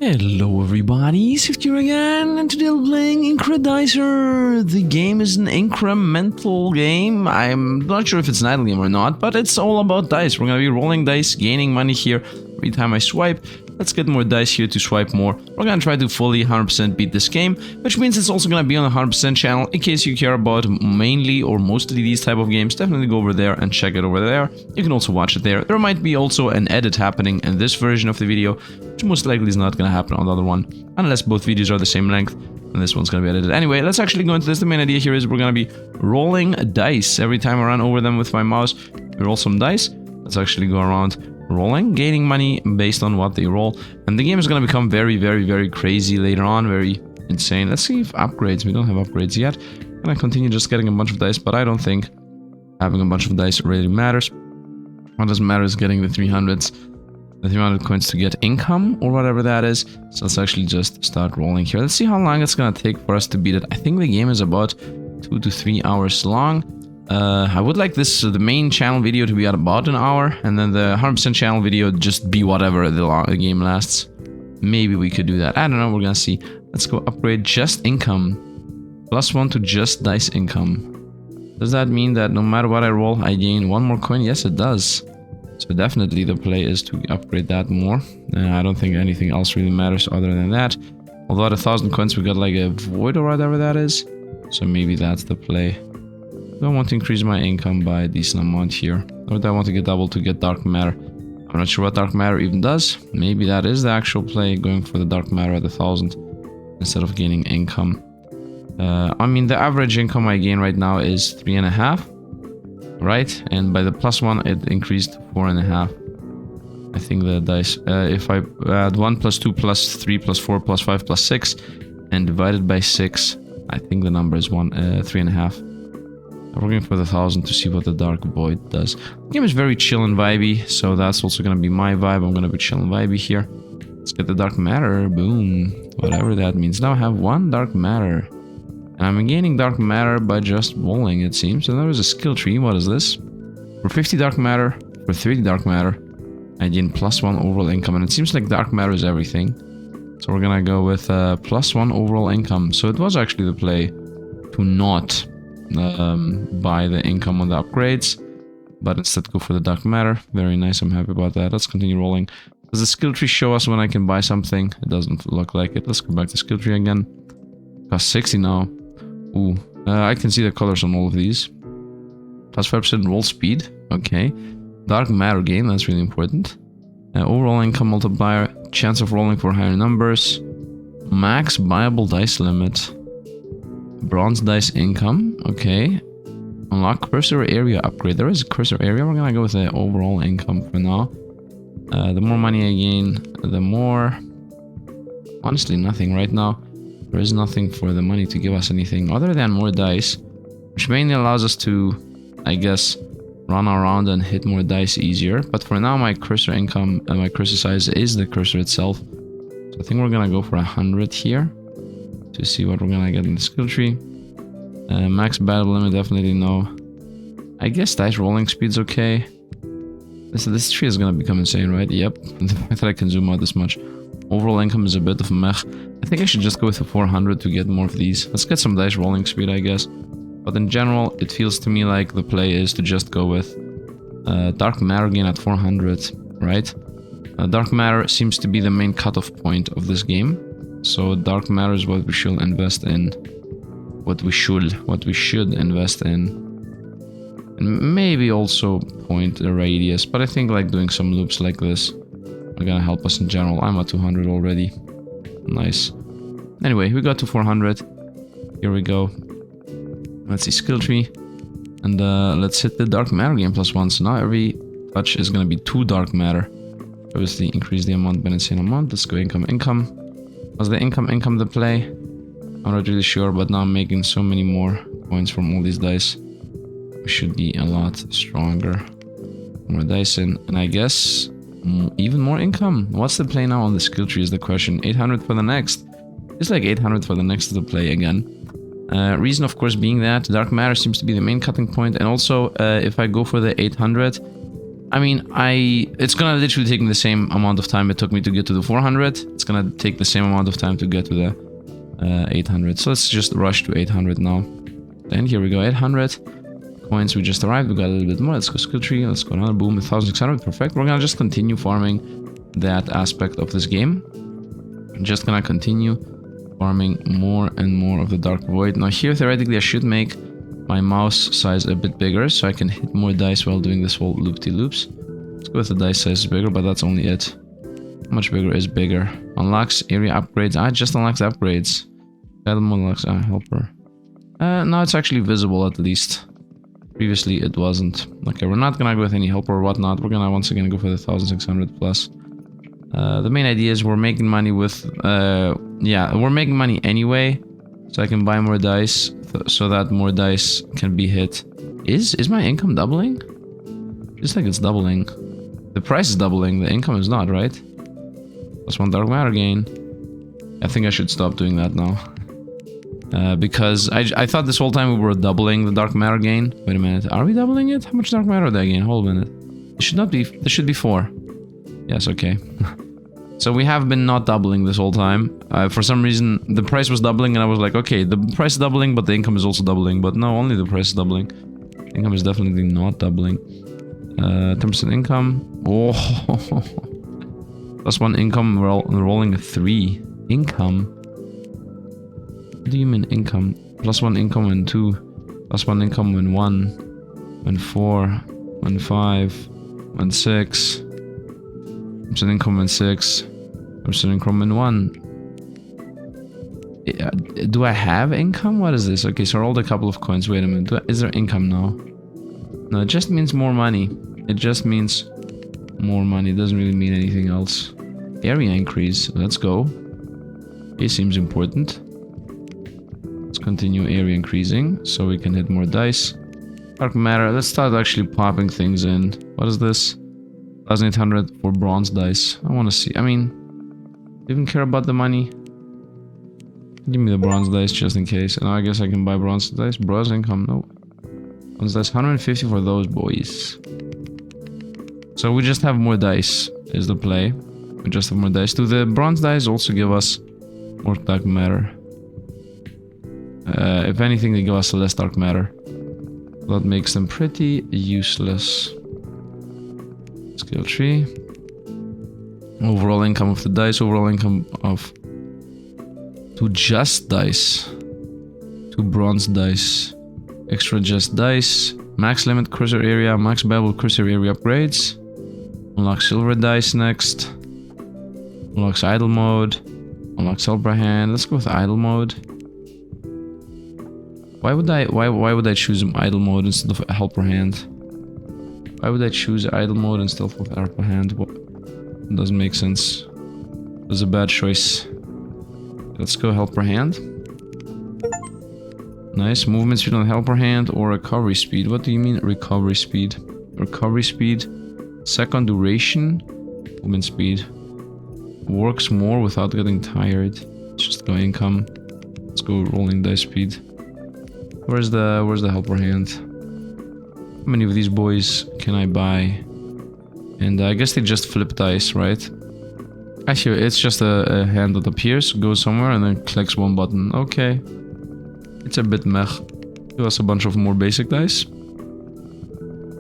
Hello everybody, Sifd here again, and today we're playing Incredicer. The game is an incremental game. I'm not sure if it's an idle game or not, but it's all about dice. We're gonna be rolling dice, gaining money here every time I swipe. Let's get more dice here to swipe more. We're gonna try to fully 100% beat this game, which means it's also gonna be on a 100% channel. In case you care about mainly or mostly these type of games, definitely go over there and check it over there. You can also watch it there. There might be also an edit happening in this version of the video, which most likely is not gonna happen on the other one, unless both videos are the same length, and this one's gonna be edited. Anyway, let's actually go into this. The main idea here is we're gonna be rolling dice. Every time I run over them with my mouse, we roll some dice. Let's actually go around rolling, gaining money based on what they roll, and the game is going to become very crazy later on, very insane. Let's see if upgrades. We don't have upgrades yet. I'm going to continue just getting a bunch of dice, but I don't think having a bunch of dice really matters. What does matter is getting the 300s, the 300 coins to get income or whatever that is. So let's actually just start rolling here. Let's see how long it's going to take for us to beat it. I think the game is about 2 to 3 hours long. I would like the main channel video to be at about an hour, and then the 100% channel video just be whatever the game lasts. Maybe we could do that. I don't know, we're gonna see. Let's go upgrade just income. +1 to just dice income. Does that mean that no matter what I roll, I gain 1 more coin? Yes, it does. So definitely the play is to upgrade that more. I don't think anything else really matters other than that. Although at 1,000 coins we got like a void or whatever that is. So maybe that's the play. I want to increase my income by a decent amount here. Or do I want to get double to get dark matter? I'm not sure what dark matter even does. Maybe that is the actual play, going for the dark matter at 1,000 instead of gaining income. I mean, the average income I gain right now is 3.5, right? And by the +1 it increased to 4.5. I think the dice, if I add 1 + 2 + 3 + 4 + 5 + 6 and divide it by 6, I think the number is 3.5. I'm looking for the 1,000 to see what the Dark Void does. The game is very chill and vibey, so that's also gonna be my vibe. I'm gonna be chill and vibey here. Let's get the Dark Matter. Boom. Whatever that means. Now I have 1 Dark Matter. And I'm gaining Dark Matter by just rolling, it seems. So there is a skill tree. What is this? For 50 Dark Matter, for 30 Dark Matter, I gain +1 overall income. And it seems like Dark Matter is everything. So we're gonna go with +1 overall income. So it was actually the play to not buy the income on the upgrades, but instead go for the dark matter. Very nice, I'm happy about that. Let's continue rolling. Does the skill tree show us when I can buy something? It doesn't look like it. Let's go back to skill tree again. Cost 60 now. Ooh, I can see the colors on all of these. +5% roll speed. Okay. Dark matter gain, that's really important. Overall income multiplier. Chance of rolling for higher numbers. Max buyable dice limit. Bronze dice income, okay. Unlock cursor area upgrade. There is a cursor area. We're gonna go with the overall income for now. The more money I gain, the more... Honestly, nothing right now. There is nothing for the money to give us anything other than more dice, which mainly allows us to, I guess, run around and hit more dice easier. But for now, my cursor income and my cursor size is the cursor itself. So I think we're gonna go for 100 here to see what we're gonna get in the skill tree. Max battle limit, definitely no. I guess dice rolling speed's okay. This tree is gonna become insane, right? Yep. The fact that I can zoom out this much. Overall income is a bit of a meh. I think I should just go with the 400 to get more of these. Let's get some dice rolling speed, I guess. But in general, it feels to me like the play is to just go with dark matter gain at 400, right? Dark matter seems to be the main cutoff point of this game. So dark matter is what we should invest in. What we should invest in. And maybe also point a radius. But I think like doing some loops like this are gonna help us in general. I'm at 200 already. Nice. Anyway, we got to 400. Here we go. Let's see skill tree. And let's hit the dark matter gain +1. So now every touch is gonna be 2 dark matter. Obviously increase the amount by an insane amount. Let's go income. Was the income the play? I'm not really sure, but now I'm making so many more points from all these dice. We should be a lot stronger. More dice in, and I guess even more income. What's the play now on the skill tree is the question. 800 for the next. It's like 800 for the next to the play again. Reason of course being that dark matter seems to be the main cutting point, and also if I go for the 800, I mean, it's gonna literally take me the same amount of time it took me to get to the 400. It's gonna take the same amount of time to get to the 800. So let's just rush to 800 now. Then here we go, 800 coins. We just arrived. We got a little bit more. Let's go skill tree. Let's go another boom, 1600. Perfect. We're gonna just continue farming that aspect of this game. I'm just gonna continue farming more and more of the dark void. Now here, theoretically, I should make my mouse size a bit bigger so I can hit more dice while doing this whole loop-de-loops. Let's go with the dice size bigger, but that's only it. How much bigger is bigger? Unlocks area upgrades. I just unlocked upgrades. Unlocks helper. Now it's actually visible at least. Previously it wasn't. Okay, we're not gonna go with any helper or whatnot. We're gonna once again go for the 1600 plus. The main idea is we're making money with... yeah, we're making money anyway. So I can buy more dice so that more dice can be hit. Is my income doubling? Just like it's doubling. The price is doubling, the income is not, right? Plus 1 dark matter gain. I think I should stop doing that now. Because I thought this whole time we were doubling the dark matter gain. Wait a minute, are we doubling it? How much dark matter did I gain? Hold a minute. It should not be, there should be 4. Yes, okay. So we have been not doubling this whole time. For some reason, the price was doubling and I was like, okay, the price is doubling, but the income is also doubling. But no, only the price is doubling. Income is definitely not doubling. 10% income. Oh, plus 1 income, we're rolling a 3. Income? What do you mean income? Plus 1 income when 2. Plus 1 income when 1. When 4. When 5. When 6. 10% income when 6. 10% income when 1. Do I have income? What is this? Okay, so I rolled a couple of coins. Wait a minute. Is there income now? No, it just means more money. It just means more money. It doesn't really mean anything else. Area increase. Let's go. It seems important. Let's continue area increasing so we can hit more dice. Dark matter. Let's start actually popping things in. What is this? 1800 for bronze dice. I want to see. I mean, do you even care about the money? Give me the bronze dice just in case. And I guess I can buy bronze dice. Bronze income. No. Bronze dice. 150 for those boys. So we just have more dice is the play. We just have more dice. Do the bronze dice also give us more dark matter? If anything, they give us less dark matter. That makes them pretty useless. Skill tree. Overall income of the dice. Overall income of 2 just dice. 2 bronze dice. Extra just dice. Max limit cursor area. Max bevel cursor area upgrades. Unlock silver dice next. Unlocks idle mode. Unlocks helper hand. Let's go with idle mode. Why would I choose idle mode instead of helper hand? Why would I choose idle mode instead of helper hand? What? It doesn't make sense. It was a bad choice. Let's go helper hand. Nice. Movement speed on helper hand or recovery speed. What do you mean recovery speed? Recovery speed. Second duration. Movement speed. Works more without getting tired. Let's just go income. Let's go rolling dice speed. Where's the helper hand? How many of these boys can I buy? And I guess they just flip dice, right? Actually, it's just a hand that appears, goes somewhere, and then clicks one button. Okay. It's a bit meh. Give us a bunch of more basic dice.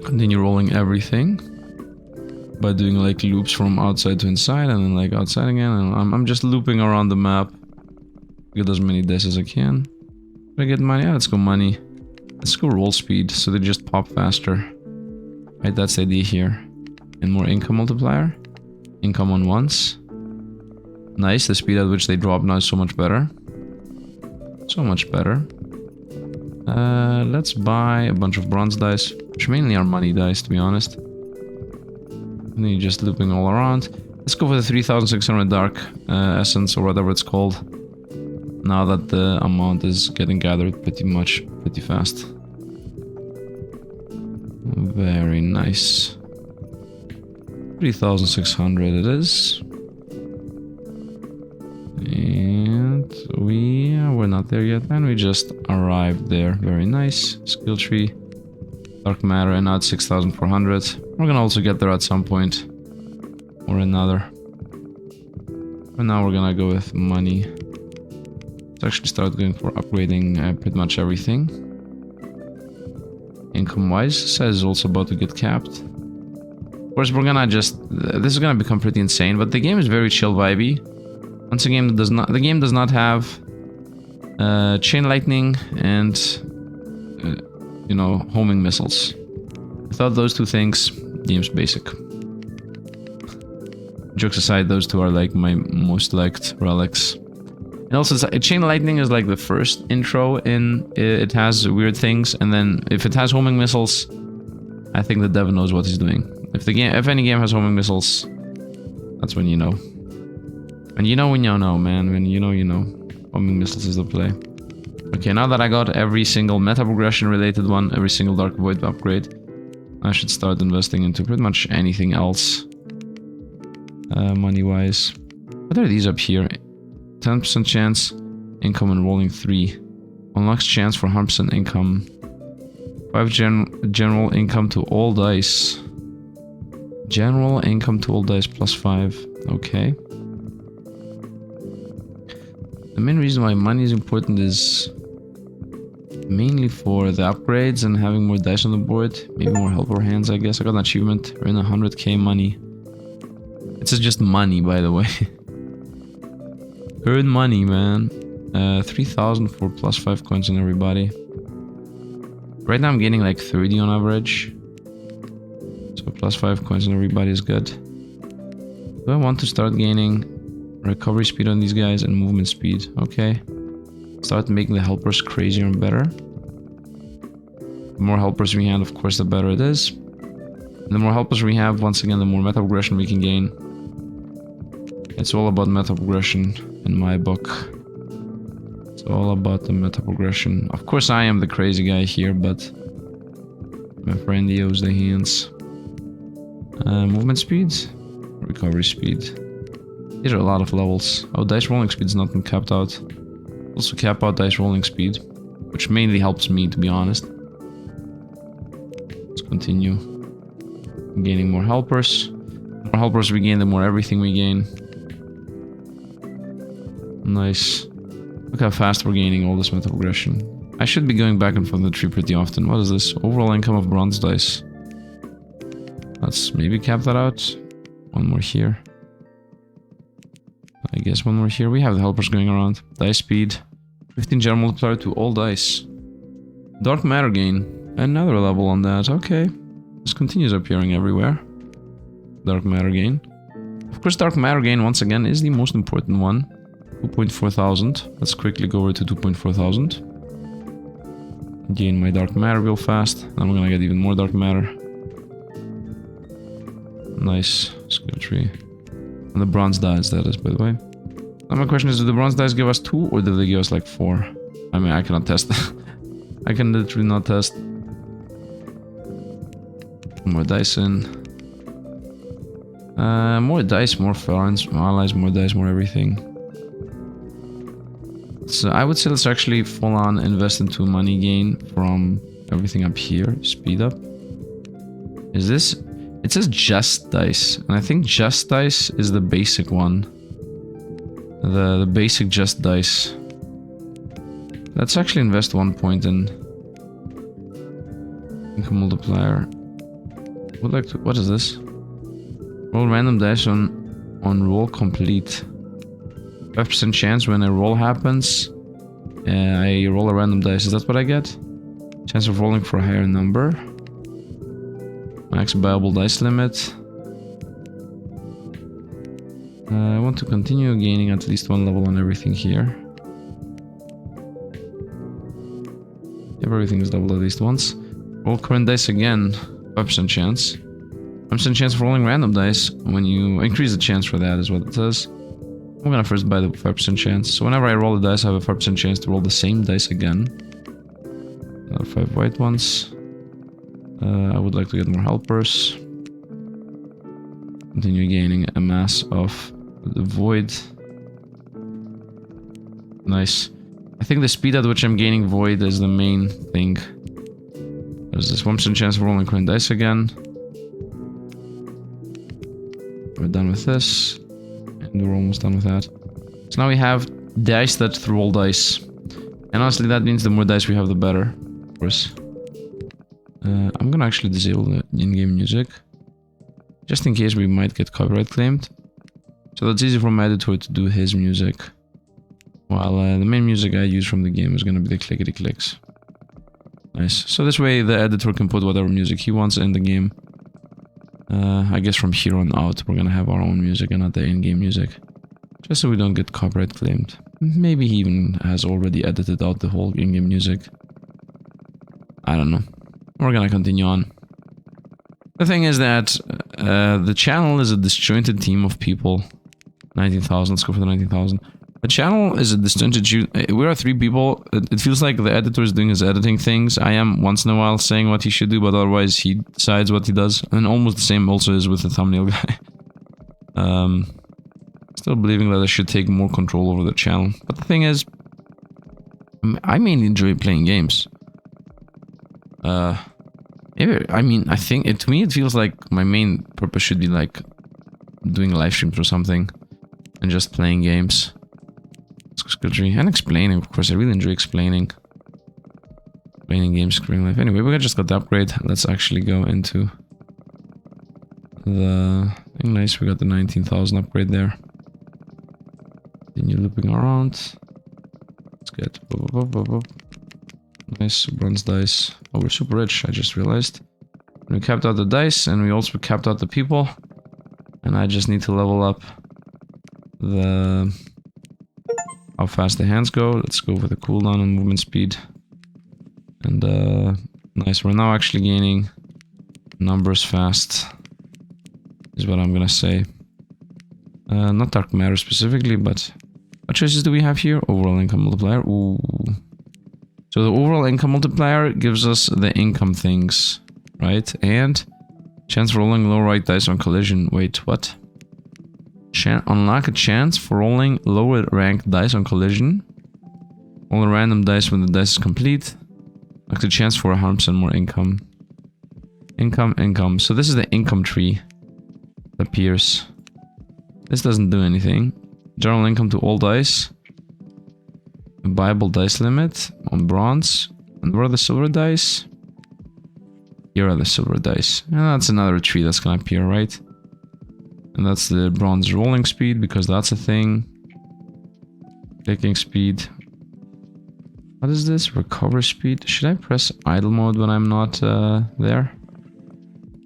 Continue rolling everything. By doing like loops from outside to inside, and then like outside again. And I'm just looping around the map. Get as many dice as I can. Did I get money? Yeah, let's go money. Let's go roll speed, so they just pop faster. Right, that's the idea here. And more income multiplier. Income on once. Nice, the speed at which they drop now is so much better. So much better. Let's buy a bunch of bronze dice, which mainly are money dice, to be honest. And then you're just looping all around. Let's go for the 3600 dark essence, or whatever it's called. Now that the amount is getting gathered pretty fast. Very nice. 3600 it is. And we're not there yet, and we just arrived there. Very nice. Skill tree. Dark matter and add 6,400. We're gonna also get there at some point or another. And now we're gonna go with money. Let's actually start going for upgrading pretty much everything. Income-wise, says it's also about to get capped. Of course, we're gonna just... This is gonna become pretty insane, but the game is very chill vibey. Once again, the game does not have chain lightning and you know, homing missiles. Without those two things, game's basic. Jokes aside, those two are like my most liked relics. And also, chain lightning is like the first intro in it has weird things, and then if it has homing missiles, I think the dev knows what he's doing. If any game has homing missiles, that's when you know. And you know when you know, man. When you know, you know. Homing missiles is the play. Okay, now that I got every single meta progression related one, every single Dark Void upgrade, I should start investing into pretty much anything else. Money-wise. What are these up here? 10% chance, income and rolling 3. Unlocks chance for 100% income. 5 general income to all dice. General income to all dice plus 5. Okay. The main reason why money is important is mainly for the upgrades and having more dice on the board. Maybe more helper hands, I guess. I got an achievement. Earn 100k money. It's just money, by the way. Earn money, man. 3,000 for plus 5 coins on everybody. Right now I'm getting like 30 on average. So plus 5 coins on everybody is good. Do I want to start gaining recovery speed on these guys and movement speed? Okay. Start making the helpers crazier and better. The more helpers we have, of course, the better it is. And the more helpers we have, once again, the more meta progression we can gain. It's all about meta progression in my book. It's all about the meta progression. Of course, I am the crazy guy here, but my friend owes the hands. Movement speed, recovery speed. These are a lot of levels. Oh, dice rolling speed is not capped out. Also cap out dice rolling speed, which mainly helps me, to be honest. Let's continue. Gaining more helpers. The more helpers we gain, the more everything we gain. Nice. Look how fast we're gaining all this meta progression. I should be going back and forth the tree pretty often. What is this? Overall income of bronze dice. Let's maybe cap that out. One more here. I guess one more here. We have the helpers going around. Dice speed. 15 general multiplier to all dice. Dark matter gain. Another level on that. Okay. This continues appearing everywhere. Dark matter gain. Of course, dark matter gain, once again, is the most important one. 2.4 thousand. Let's quickly go over to 2.4 thousand. Gain my dark matter real fast. Then we're gonna get even more dark matter. Nice. Skill tree. And the bronze dice, that is, by the way. Now my question is, do the bronze dice give us 2 or do they give us like 4? I mean, I cannot test that. I can literally not test. More dice in. More dice, more foreigns, more allies, more dice, more everything. So I would say let's actually full on invest into money gain from everything up here. Speed up. Is this... It says just dice, and I think just dice is the basic one. The basic just dice. Let's actually invest 1 point in income multiplier. Would like to. What is this? Roll random dice on roll complete. 5% chance when a roll happens. I roll a random dice. Is that what I get? Chance of rolling for a higher number. Max viable dice limit. I want to continue gaining at least 1 level on everything here. If everything is leveled at least once. Roll current dice again. 5% chance. 5% chance for rolling random dice. When you increase the chance for that is what it says. I'm gonna first buy the 5% chance. So whenever I roll the dice, I have a 5% chance to roll the same dice again. 5 white ones. I would like to get more helpers. Continue gaining a mass of the void. Nice. I think the speed at which I'm gaining void is the main thing. What is this? 1% chance of rolling coin dice again. We're done with this. And we're almost done with that. So now we have dice that roll dice. And honestly, that means the more dice we have, the better. Of course. I'm gonna actually disable the in-game music. Just in case we might get copyright claimed. So that's easy for my editor to do his music. While the main music I use from the game is gonna be the clickety clicks. Nice. So this way the editor can put whatever music he wants in the game. I guess from here on out we're gonna have our own music and not the in-game music. Just so we don't get copyright claimed. Maybe he even has already edited out the whole in-game music. I don't know. We're gonna continue on. The thing is that the channel is a disjointed team of people. 19,000, let's go for the 19,000. The channel is a disjointed... We are 3 people. It feels like the editor is doing his editing things. I am once in a while saying what he should do, but otherwise he decides what he does. And almost the same also is with the thumbnail guy. Still believing that I should take more control over the channel. But the thing is, I mainly enjoy playing games. I mean, I think to me it feels like my main purpose should be like doing live streams or something and just playing games. Skill tree and explaining, of course. I really enjoy explaining games, screen life. Anyway, we just got the upgrade. Let's actually go into the thing. Nice, we got the 19,000 upgrade there. Continue looping around. Let's get nice bronze dice. Oh, we're super rich, I just realized. We capped out the dice and we also capped out the people. And I just need to level up the... how fast the hands go. Let's go for the cooldown and movement speed. And nice, we're now actually gaining numbers fast. Is what I'm gonna say. Not dark matter specifically, but... what choices do we have here? Overall income multiplier. Ooh. So the overall income multiplier gives us the income things, right? And chance for rolling low right dice on collision. Wait, what? Unlock a chance for rolling lower ranked dice on collision. Roll a random dice when the dice is complete. Unlock the chance for 100% more income. Income. So this is the income tree that appears. This doesn't do anything. General income to all dice. A Bible dice limit on bronze. And where are the silver dice? Here are the silver dice. And that's another tree that's gonna appear, right? And that's the bronze rolling speed, because that's a thing. Clicking speed. What is this? Recover speed? Should I press idle mode when I'm not there?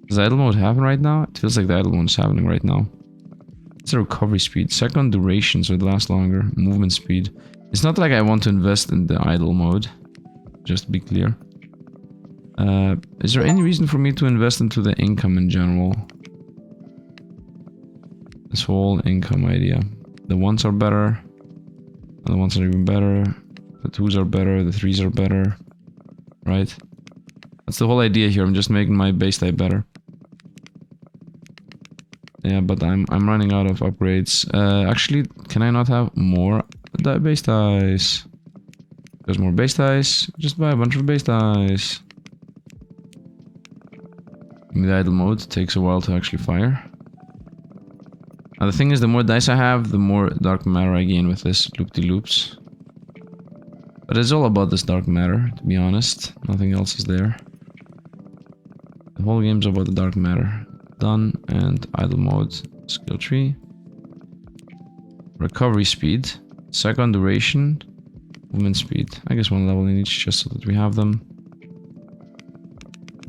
Does idle mode happen right now? It feels like the idle mode is happening right now. It's a recovery speed. Second duration, so it lasts longer. Movement speed. It's not like I want to invest in the idle mode. Just to be clear. Is there any reason for me to invest into the income in general? This whole income idea. The ones are better. And the ones are even better. The twos are better. The threes are better. Right? That's the whole idea here. I'm just making my base type better. Yeah, but I'm running out of upgrades. Actually, can I not have more base dice? There's more base dice. Just buy a bunch of base dice. The idle mode takes a while to actually fire. Now the thing is, the more dice I have, the more dark matter I gain with this loop-de-loops. But it's all about this dark matter, to be honest. Nothing else is there. The whole game's about the dark matter. Done, and idle mode, skill tree. Recovery speed, second duration, movement speed. I guess one level in each just so that we have them.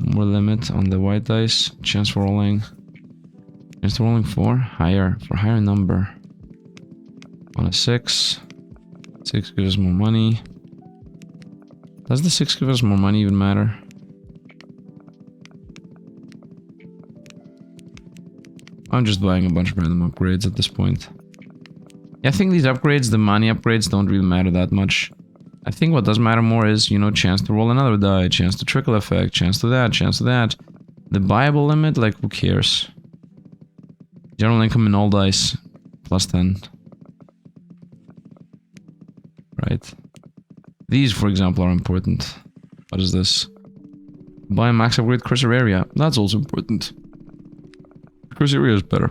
More limit on the white dice, chance for rolling. Chance for rolling for higher number. On a 6. 6 gives us more money. Does the 6 give us more money even matter? I'm just buying a bunch of random upgrades at this point. Yeah, I think these upgrades, the money upgrades, don't really matter that much. I think what does matter more is, you know, chance to roll another die, chance to trickle effect, chance to that, chance to that. The Bible limit, like, who cares? General income in all dice, plus 10. Right. These, for example, are important. What is this? Buy max upgrade cursor area. That's also important. Cursor area is better.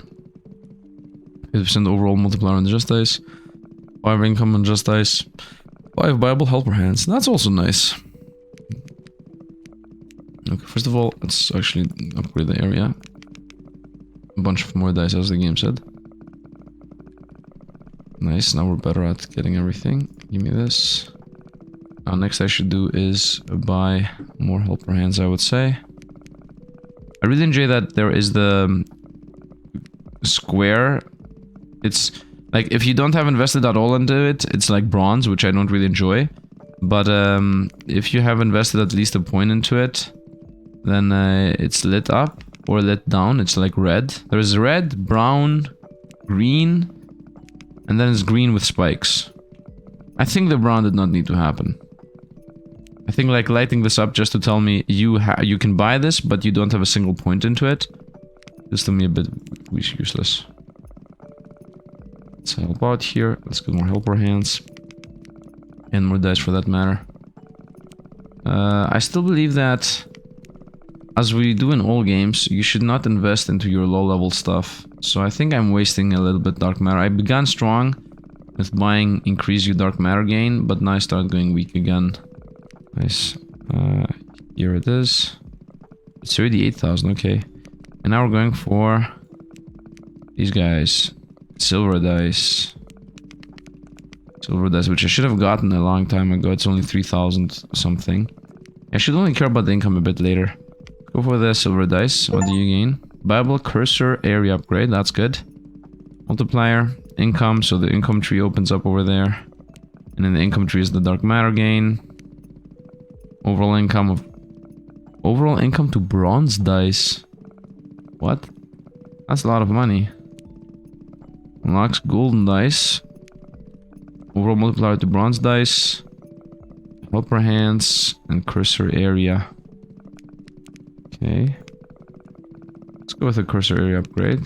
50% overall multiplier on just dice. 5 income on just dice. 5 viable helper hands. That's also nice. Okay, first of all, let's actually upgrade the area. A bunch of more dice, as the game said. Nice, now we're better at getting everything. Give me this. Now, next I should do is buy more helper hands, I would say. I really enjoy that there is the square. It's like, if you don't have invested at all into it, it's like bronze, which I don't really enjoy. But if you have invested at least a point into it, then it's lit up or lit down. It's like red. There's red, brown, green, and then it's green with spikes. I think the brown did not need to happen. I think like lighting this up just to tell me you can buy this, but you don't have a single point into it, is to me a bit useless. Let's help out here. Let's get more helper hands. And more dice for that matter. I still believe that, as we do in all games, you should not invest into your low-level stuff. So I think I'm wasting a little bit dark matter. I began strong with buying increase your dark matter gain, but now I start going weak again. Nice. Here it is. It's 38,000, okay. And now we're going for these guys. Silver dice. Silver dice, which I should have gotten a long time ago. It's only 3,000 something. I should only care about the income a bit later. Go for the silver dice. What do you gain? Bible cursor area upgrade. That's good. Multiplier. Income. So the income tree opens up over there. And in the income tree is the dark matter gain. Overall income to bronze dice. What? That's a lot of money. Unlocks golden dice. Overall multiplier to bronze dice. Helper hands and cursor area. Okay. Let's go with the cursor area upgrade.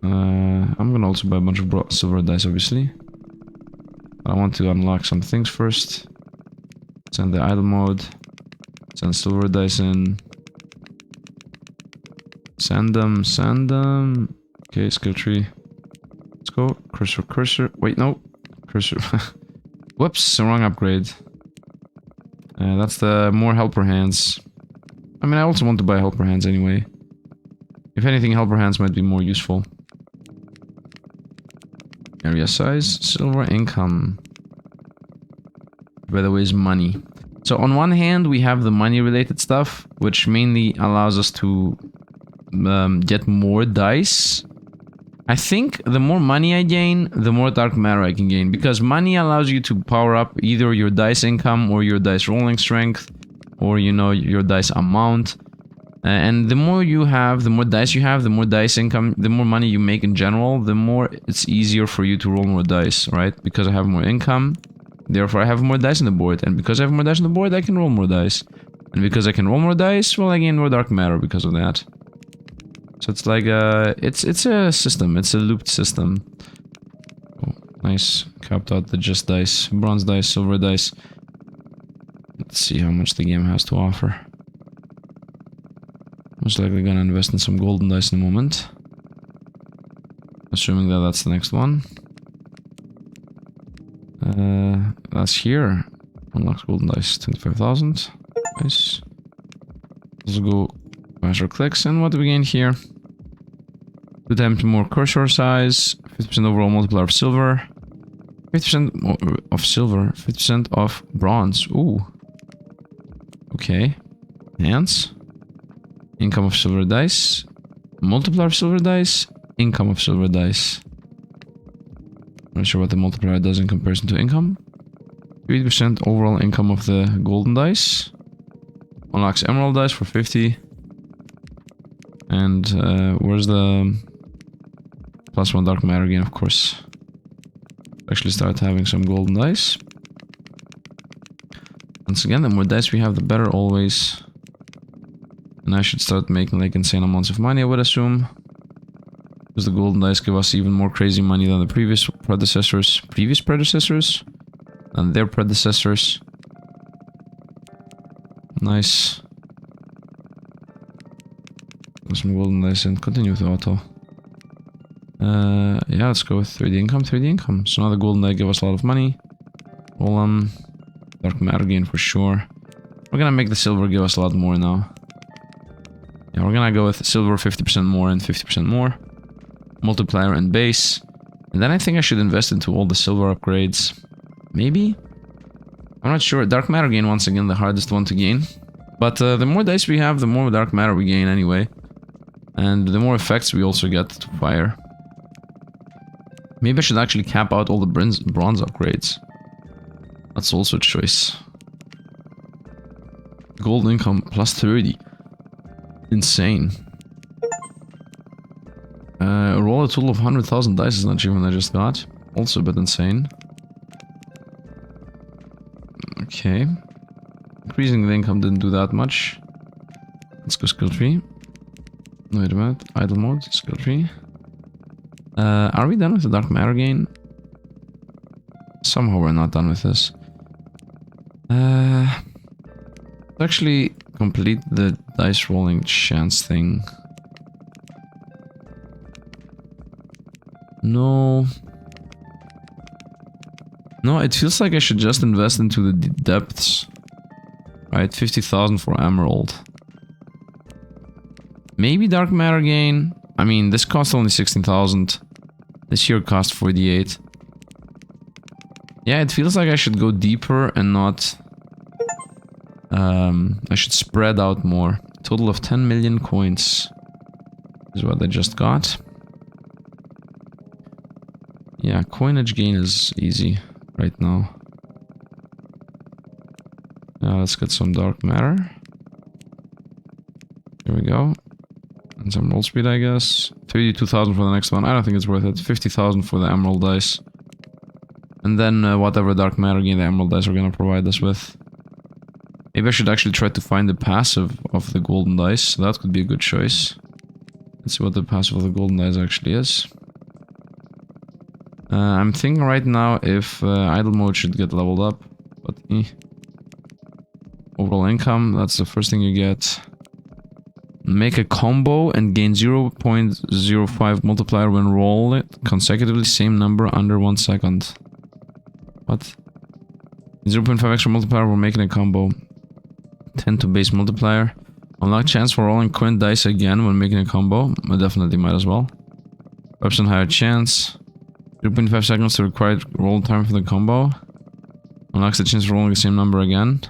I'm gonna also buy a bunch of silver dice, obviously. I want to unlock some things first. Send the idle mode. Send silver dice in. Send them. Okay, skill tree. Let's go. Cursor. Wait, no. Cursor. Whoops, wrong upgrade. That's the more helper hands. I mean, I also want to buy helper hands anyway. If anything, helper hands might be more useful. Area size, silver income. By the way, is money. So on one hand, we have the money related stuff, which mainly allows us to get more dice. I think the more money I gain, the more dark matter I can gain, because money allows you to power up either your dice income or your dice rolling strength, or, you know, your dice amount. And the more you have, the more dice you have, the more dice income, the more money you make in general, the more it's easier for you to roll more dice, right? Because I have more income, therefore I have more dice on the board, and because I have more dice on the board, I can roll more dice. And because I can roll more dice, well, I gain more dark matter because of that. So it's like it's a system, it's a looped system. Oh, nice. Capped out the just dice, bronze dice, silver dice. Let's see how much the game has to offer. Most likely gonna invest in some golden dice in a moment. Assuming that that's the next one. That's here. Unlocks golden dice, 25,000. Nice. Let's go faster clicks, and what do we gain here? 2 times more cursor size, 50% overall multiplier of silver, 50% of silver, 50% of bronze. Ooh. Okay. Hands. Income of silver dice. Multiplier of silver dice. Income of silver dice. Not sure what the multiplier does in comparison to income. 50% overall income of the golden dice. Unlocks emerald dice for 50. And where's the +1 dark matter again, of course. Actually start having some golden dice. Once again, the more dice we have, the better always. And I should start making like insane amounts of money, I would assume. Because the golden dice give us even more crazy money than the previous predecessors. Than their predecessors. Nice. some golden dice and continue with the auto. Yeah, let's go with 3D income, 3D income. So now the golden die give us a lot of money. Roll dark matter gain for sure. We're gonna make the silver give us a lot more now. Yeah, we're gonna go with silver 50% more and 50% more. Multiplier and base. And then I think I should invest into all the silver upgrades. Maybe? I'm not sure. Dark matter gain, once again, the hardest one to gain. But the more dice we have, the more dark matter we gain anyway. And the more effects we also get to fire. Maybe I should actually cap out all the bronze upgrades. That's also a choice. Gold income plus 30. Insane. Roll a total of 100,000 dice is an achievement I just got. Also a bit insane. Okay. Increasing the income didn't do that much. Let's go skill tree. Wait a minute. Idle mode, skill tree. Are we done with the dark matter gain? Somehow we're not done with this. Let's actually complete the dice rolling chance thing. No. No, it feels like I should just invest into the depths. Right, 50,000 for emerald. Maybe dark matter gain. I mean, this cost only 16,000. This here cost 48. Yeah, it feels like I should go deeper and not... I should spread out more. Total of 10 million coins is what I just got. Yeah, coinage gain is easy right now. Let's get some dark matter. Here we go. And some roll speed, I guess. 32,000 for the next one. I don't think it's worth it. 50,000 for the emerald dice. And then whatever dark matter gain the emerald dice are gonna provide us with. Maybe I should actually try to find the passive of the golden dice. That could be a good choice. Let's see what the passive of the golden dice actually is. I'm thinking right now if idle mode should get leveled up. But overall income, that's the first thing you get. Make a combo and gain 0.05 multiplier when roll it consecutively, same number under 1 second. What? 0.5 extra multiplier when making a combo. 10 to base multiplier. Unlock chance for rolling coin dice again when making a combo. I definitely might as well. 5% higher chance. 0.5 seconds to required roll time for the combo. Unlocks the chance for rolling the same number again.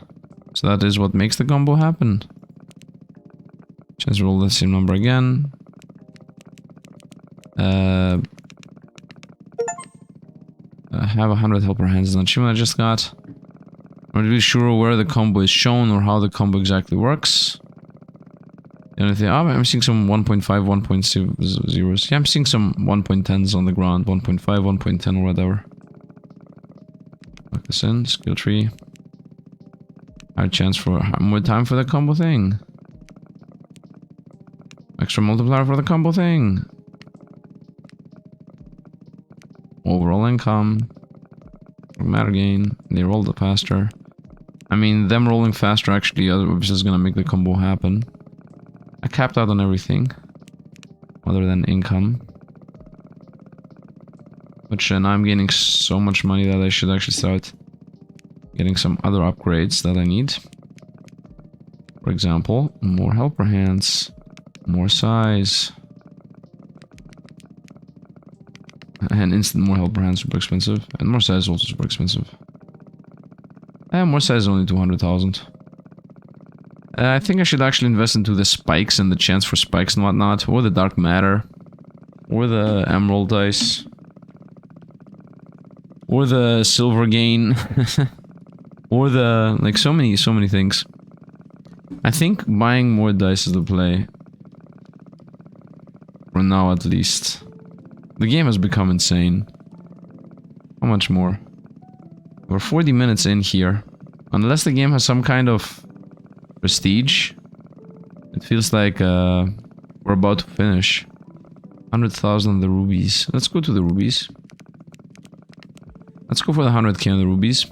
So that is what makes the combo happen. Chance to roll the same number again. I have 100 helper hands. Is an achievement I just got. I'm not really sure where the combo is shown or how the combo exactly works. The only thing, I'm seeing some 1.5, 1.0s. Yeah, I'm seeing some 1.10s on the ground. 1.5, 1.10 or whatever. Lock this in. Skill tree. Higher chance for more time for the combo thing. Extra multiplier for the combo thing. Overall income. Matter gain. They rolled it faster. I mean, them rolling faster actually is gonna make the combo happen. I capped out on everything. Other than income. Which now I'm gaining so much money that I should actually start getting some other upgrades that I need. For example, more helper hands. More size. And instant more helper hands super expensive. And more size also super expensive. And more size is only 200,000. I think I should actually invest into the spikes and the chance for spikes and whatnot. Or the dark matter. Or the emerald dice. Or the silver gain. Or the... like so many things. I think buying more dice is the play. For now at least. The game has become insane. How much more? We're 40 minutes in here. Unless the game has some kind of prestige. It feels like we're about to finish. 100,000 on the rubies. Let's go to the rubies. Let's go for the 100k on the rubies.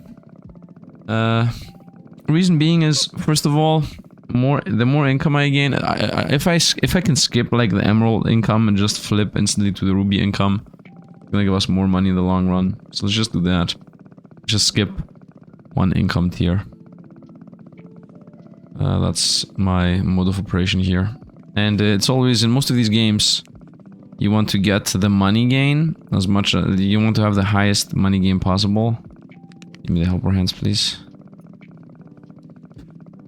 Reason being is, first of all, the more income I gain, if I can skip like the emerald income and just flip instantly to the ruby income, it's gonna give us more money in the long run. So let's just do that. Just skip one income tier. That's my mode of operation here. And it's always, in most of these games, you want to get the money gain as much as you want to have the highest money gain possible. Give me the helper hands, please.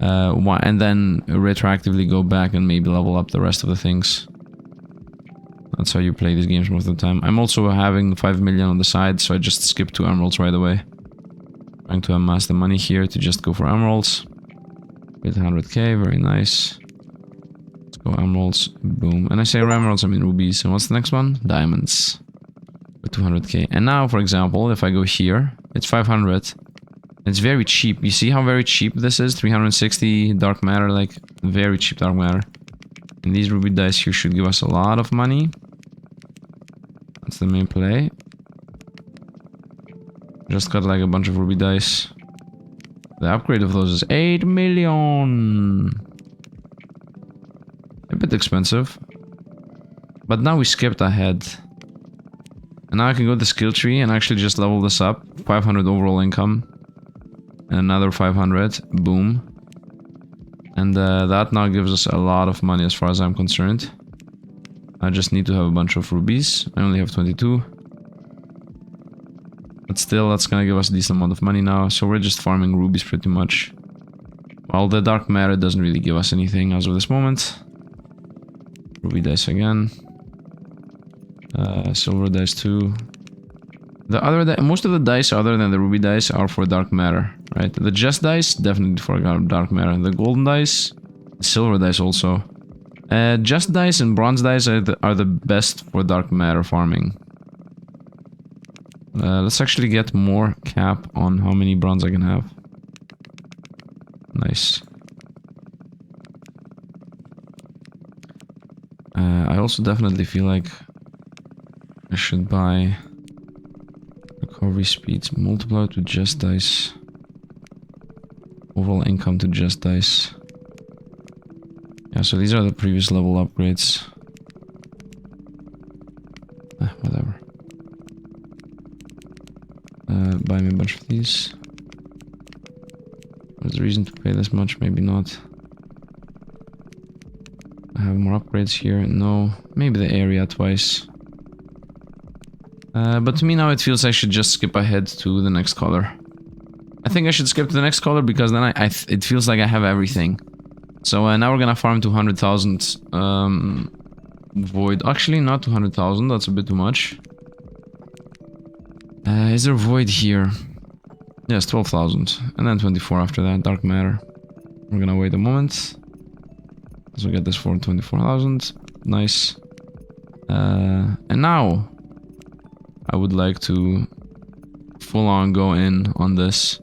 And then retroactively go back and maybe level up the rest of the things. That's how you play these games most of the time. I'm also having 5 million on the side, so I just skip 2 emeralds right away. Trying to amass the money here to just go for emeralds. With 100k, very nice. Let's go emeralds, boom. And I say emeralds, I mean rubies. And what's the next one? Diamonds. With 200k. And now, for example, if I go here, it's 500. It's very cheap. You see how very cheap this is? 360 dark matter, like very cheap dark matter. And these ruby dice here should give us a lot of money. That's the main play. Just got like a bunch of ruby dice. The upgrade of those is 8 million. A bit expensive. But now we skipped ahead. And now I can go to the skill tree and actually just level this up. 500 overall income. And another 500. Boom. And that now gives us a lot of money as far as I'm concerned. I just need to have a bunch of rubies. I only have 22. But still, that's gonna give us a decent amount of money now. So we're just farming rubies pretty much. While the dark matter doesn't really give us anything as of this moment. Ruby dice again. Silver dice too. Most of the dice other than the ruby dice are for dark matter, right? The just dice, definitely for dark matter. The golden dice, silver dice also. Just dice and bronze dice are the best for dark matter farming. Let's actually get more cap on how many bronze I can have. Nice. I also definitely feel like I should buy recovery speeds, multiply to just dice. Overall income to just dice. Yeah, so these are the previous level upgrades. Whatever. Buy me a bunch of these. There's a reason to pay this much, maybe not. I have more upgrades here. No, maybe the area twice. But to me now it feels I should just skip ahead to the next color. I think I should skip to the next color because then it feels like I have everything. So now we're gonna farm 200,000 void. Actually, not 200,000. That's a bit too much. Is there void here? Yes, 12,000. And then 24 after that, dark matter. We're gonna wait a moment. So we get this for 24,000. Nice. And now I would like to full on go in on this.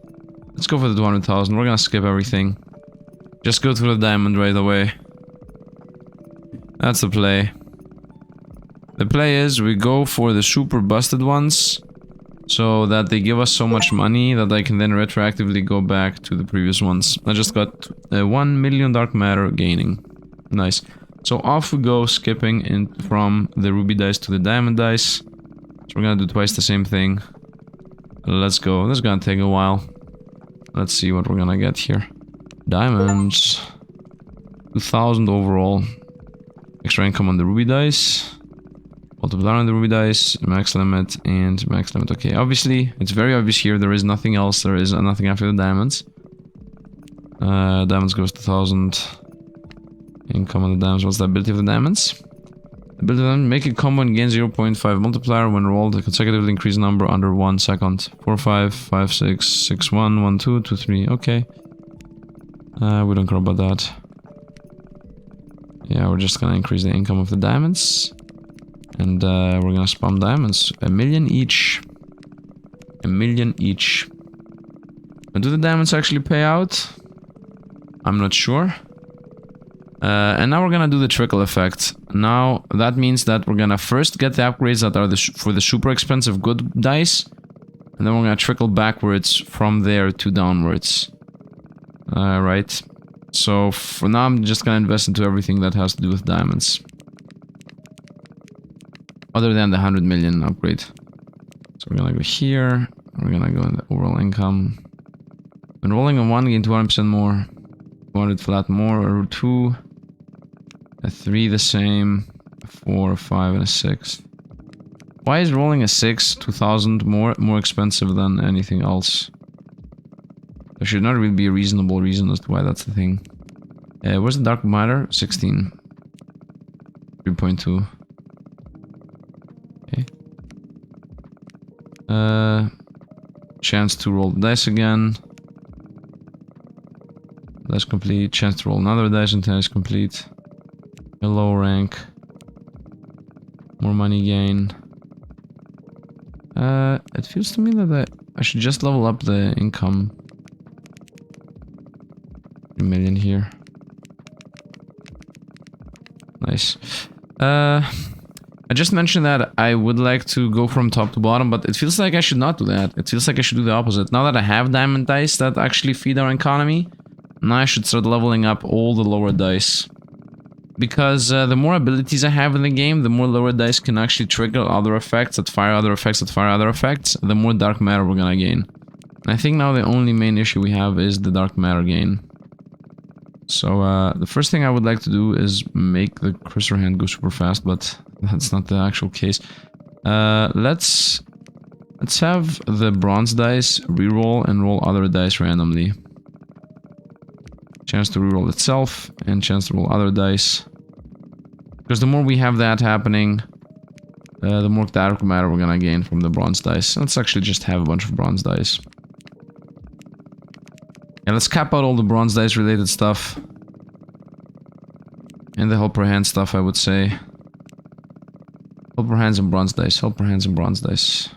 Let's go for the 200,000. We're gonna skip everything. Just go through the diamond right away. That's the play. The play is we go for the super busted ones. So that they give us so much money that I can then retroactively go back to the previous ones. I just got 1 million dark matter gaining. Nice. So off we go, skipping in from the ruby dice to the diamond dice. So we're gonna do twice the same thing. Let's go. This is gonna take a while. Let's see what we're gonna get here. Diamonds. 2,000 overall. Extra income on the ruby dice. Multiplier on the ruby dice, max limit, and max limit. Okay, obviously, it's very obvious here. There is nothing else. There is nothing after the diamonds. Diamonds goes to 1,000. Income on the diamonds. What's the ability of the diamonds? Ability of them, make a combo and gain 0.5 multiplier when rolled. A consecutively increased number under 1 second. 4, 5, 5, 6, 6, 1, 1, 2, 2, 3. Okay. We don't care about that. Yeah, we're just gonna increase the income of the diamonds. And we're gonna spam diamonds. 1 million each. 1 million each. And do the diamonds actually pay out? I'm not sure. And now we're gonna do the trickle effect. Now, that means that we're gonna first get the upgrades that are for the super expensive good dice. And then we're gonna trickle backwards from there to downwards. Right. So for now, I'm just gonna invest into everything that has to do with diamonds. Other than the 100 million upgrade. So we're gonna go here. We're gonna go in the overall income. When rolling on 1, gain 200% more. 200 flat more, or 2. A 3 the same. A 4, a 5, and a 6. Why is rolling a 6, 2000 more expensive than anything else? There should not really be a reasonable reason as to why that's the thing. Where's the dark matter? 16. 3.2. Okay. Chance to roll the dice again. That's complete. Chance to roll another dice until it's complete. A low rank. More money gain. It feels to me that I should just level up the income. 3 million here. Nice. I just mentioned that I would like to go from top to bottom, but it feels like I should not do that. It feels like I should do the opposite. Now that I have diamond dice that actually feed our economy, now I should start leveling up all the lower dice. Because the more abilities I have in the game, the more lower dice can actually trigger other effects that fire other effects that fire other effects, the more dark matter we're gonna gain. And I think now the only main issue we have is the dark matter gain. So the first thing I would like to do is make the cursor hand go super fast, but that's not the actual case. Let's have the bronze dice reroll and roll other dice randomly. Chance to reroll itself and chance to roll other dice. Because the more we have that happening, the more dark matter we're gonna gain from the bronze dice. Let's actually just have a bunch of bronze dice. Yeah, let's cap out all the bronze dice related stuff. And the helper hand stuff, I would say. Helper hands and bronze dice. Helper hands and bronze dice.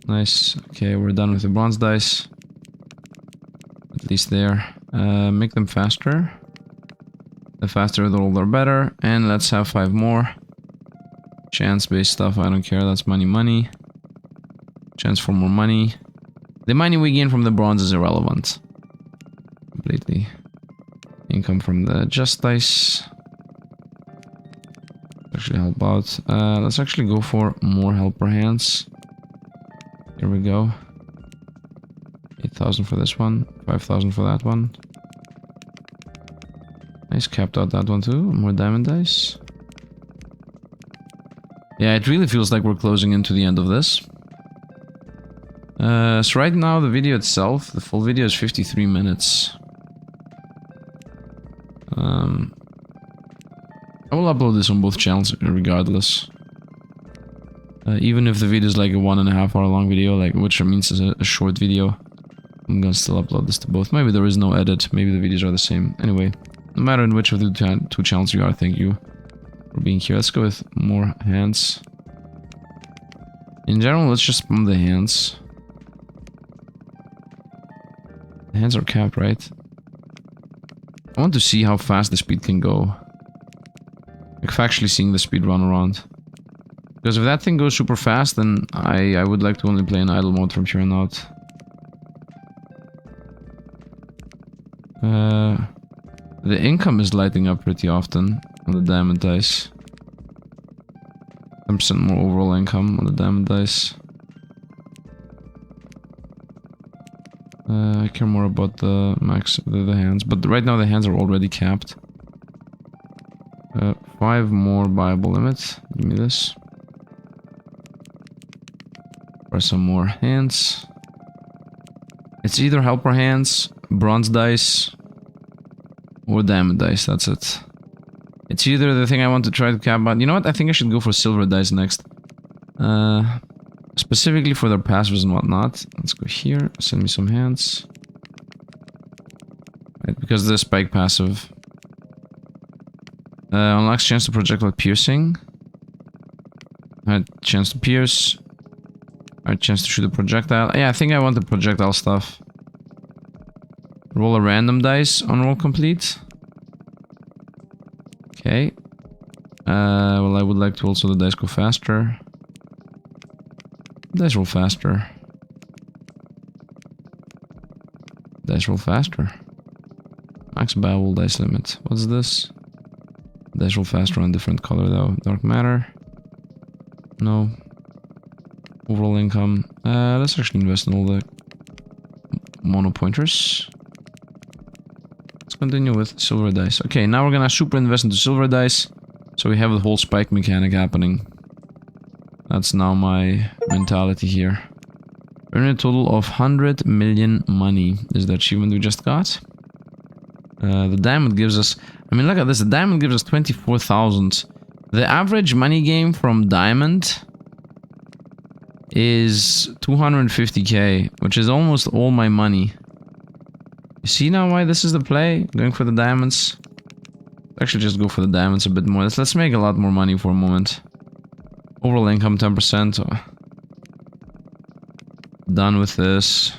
Nice. Okay, we're done with the bronze dice. At least there. Make them faster. The faster the roll, the better. And let's have 5 more. Chance-based stuff, I don't care. That's money. Chance for more money. The money we gain from the bronze is irrelevant. Completely. Income from the just dice. Actually help out. Let's actually go for more helper hands. Here we go. 8,000 for this one. 5,000 for that one. Nice, capped out that one too. More diamond dice. Yeah, it really feels like we're closing into the end of this. So right now the video itself, the full video is 53 minutes. I will upload this on both channels regardless. Even if the video is like a 1.5 hour long video, like which means is a short video, I'm gonna still upload this to both. Maybe there is no edit, maybe the videos are the same. Anyway, no matter in which of the two channels you are, thank you for being here. Let's go with more hands. In general, let's just spam the hands. The hands are capped, right? I want to see how fast the speed can go. Like actually seeing the speed run around. Because if that thing goes super fast, then I would like to only play in idle mode from here on out. The income is lighting up pretty often on the diamond dice. 10% more overall income on the diamond dice. I care more about the max, the hands, but right now the hands are already capped. 5 more viable limits. Give me this. For some more hands. It's either helper hands, bronze dice, or diamond dice. That's it. It's either the thing I want to try to cap out. You know what? I think I should go for silver dice next. Specifically for their passives and whatnot. Let's go here. Send me some hands. Right, because the spike passive unlocks chance to projectile piercing. Alright, chance to pierce. Alright, chance to shoot a projectile. Yeah, I think I want the projectile stuff. Roll a random dice on roll complete. Okay. Well, I would like to also the dice go faster. Dice roll faster. Dice roll faster. Max Babel dice limit. What's this? Dice roll faster on different color though. Dark matter. No. Overall income. Let's actually invest in all the mono pointers. Let's continue with silver dice. Okay, now we're gonna super invest into silver dice. So we have the whole spike mechanic happening. That's now my mentality here. Earn a total of 100 million money is the achievement we just got. The diamond gives us... I mean, look at this. The diamond gives us 24,000. The average money game from diamond is 250k, which is almost all my money. You see now why this is the play? Going for the diamonds. Actually, just go for the diamonds a bit more. Let's make a lot more money for a moment. Overall income 10%. Done with this.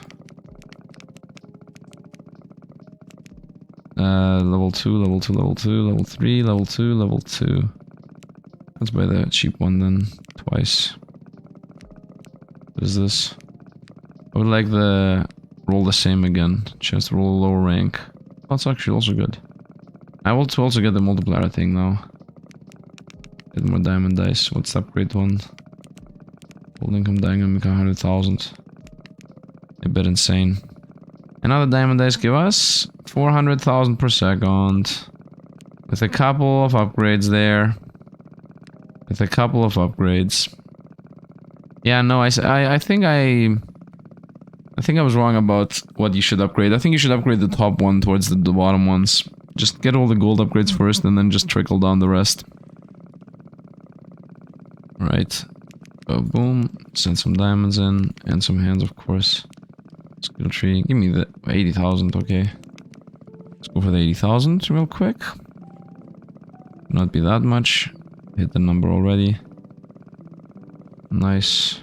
Level 2, level 2, level 2, level 3, level 2, level 2. Let's buy the cheap one then. Twice. What is this? I would like the roll the same again. Chance to roll a lower rank. That's actually also good. I will also get the multiplier thing now. Get more diamond dice. What's the upgrade one? Gold income dynamic 100,000. A bit insane. Another diamond dice give us 400,000 per second. With a couple of upgrades there. With a couple of upgrades. Yeah, no, I think I was wrong about what you should upgrade. I think you should upgrade the top one towards the bottom ones. Just get all the gold upgrades first and then just trickle down the rest. Right. Oh, boom. Send some diamonds in. And some hands, of course. Skill tree. Give me the 80,000, okay. Let's go for the 80,000 real quick. Not be that much. Hit the number already. Nice.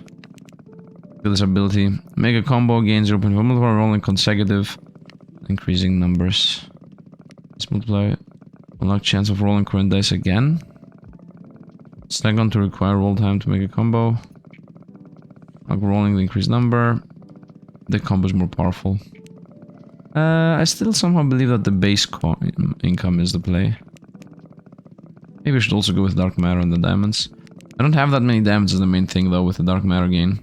Feel this ability. Make a combo, gain 0.5 multiplier, rolling consecutive. Increasing numbers. Let's multiply. Unlock chance of rolling current dice again. Stack on to require roll time to make a combo. Unlock rolling the increased number. The combo is more powerful. I still somehow believe that the base income is the play. Maybe I should also go with dark matter and the diamonds. I don't have that many diamonds is the main thing though with the dark matter gain.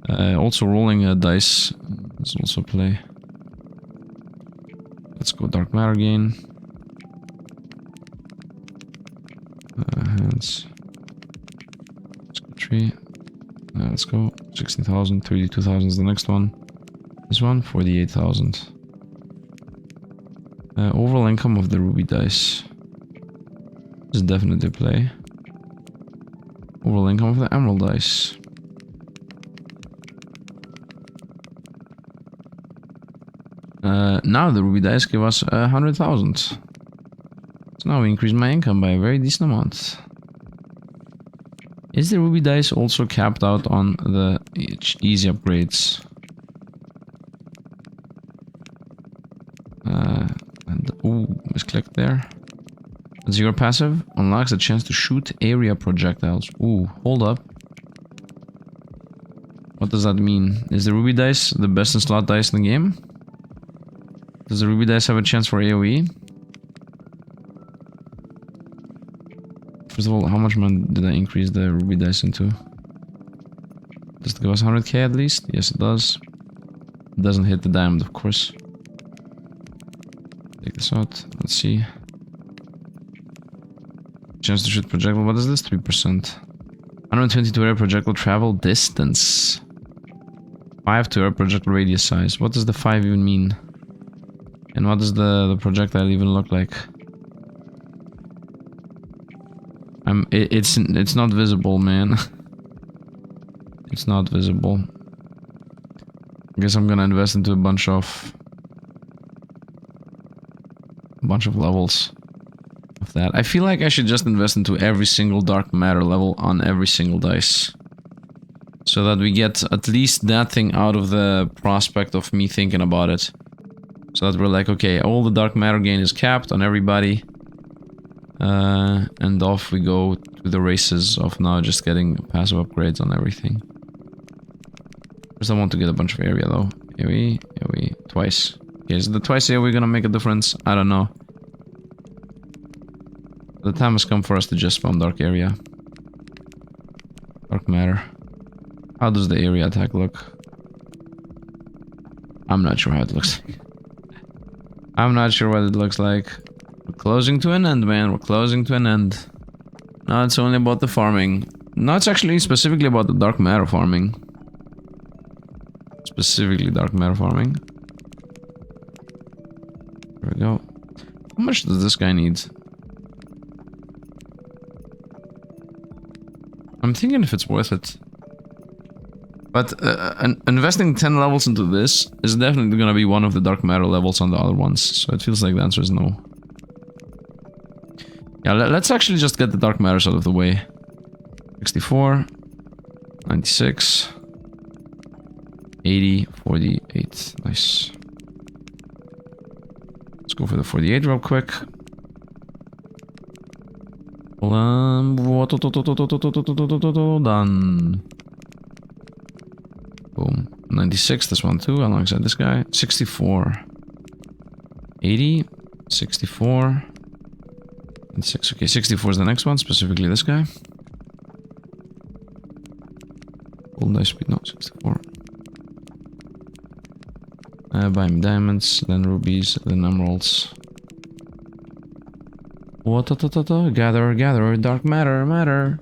Also rolling a dice is also a play. Let's go dark matter gain. Hands. Tree. Let's go. 16,000, 32,000 is the next one. This one, 48,000. Overall income of the ruby dice is definitely a play. Overall income of the emerald dice. Now the ruby dice give us 100,000. So now we increase my income by a very decent amount. Is the ruby dice also capped out on the easy upgrades? Ooh, misclicked there. Zero passive unlocks a chance to shoot area projectiles. Ooh, hold up. What does that mean? Is the ruby dice the best in slot dice in the game? Does the ruby dice have a chance for AoE? First of all, how much money did I increase the ruby dice into? Does it give us 100k at least? Yes, it does. It doesn't hit the diamond, of course. Take this out. Let's see. Chance to shoot projectile. What is this? 3%. 122 area projectile travel distance. 5 to area projectile radius size. What does the 5 even mean? And what does the projectile even look like? It's not visible, man. It's not visible. I guess I'm gonna invest into a bunch of levels of that. I feel like I should just invest into every single dark matter level on every single dice. So that we get at least that thing out of the prospect of me thinking about it. So that we're like, okay, all the dark matter gain is capped on everybody. And off we go to the races of now just getting passive upgrades on everything. First I want to get a bunch of area though. AoE, AoE, twice. Okay, is the twice a year we're gonna make a difference? I don't know. The time has come for us to just spawn dark area. Dark matter. How does the area attack look? I'm not sure how it looks like. I'm not sure what it looks like. We're closing to an end, man. We're closing to an end. No, it's only about the farming. No, it's actually specifically about the dark matter farming. Specifically dark matter farming. There we go. How much does this guy need? I'm thinking if it's worth it. But investing 10 levels into this is definitely gonna be one of the dark matter levels on the other ones. So it feels like the answer is no. Yeah, let's actually just get the dark matters out of the way. 64, 96, 80, 48. Nice. Let's go for the 48 real quick. Done. Boom. 96, this one too, alongside this guy. 64. 80, 64. 96. Okay, 64 is the next one, specifically this guy. Golden dice speed, no, 64. Buy me diamonds, then rubies, then emeralds. What? Gather, dark matter.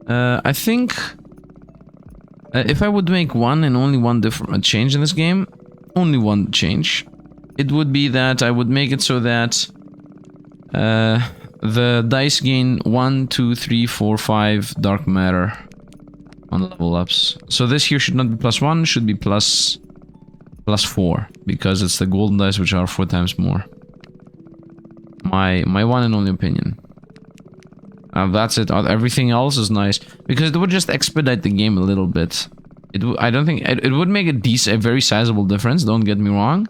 I think if I would make one and only one different change in this game, only one change, it would be that I would make it so that the dice gain 1, 2, 3, 4, 5 dark matter on level ups. So this here should not be +1, should be +4, because it's the golden dice which are 4 times more. My one and only opinion. That's it. Everything else is nice because it would just expedite the game a little bit. I don't think it would make a very sizable difference. Don't get me wrong.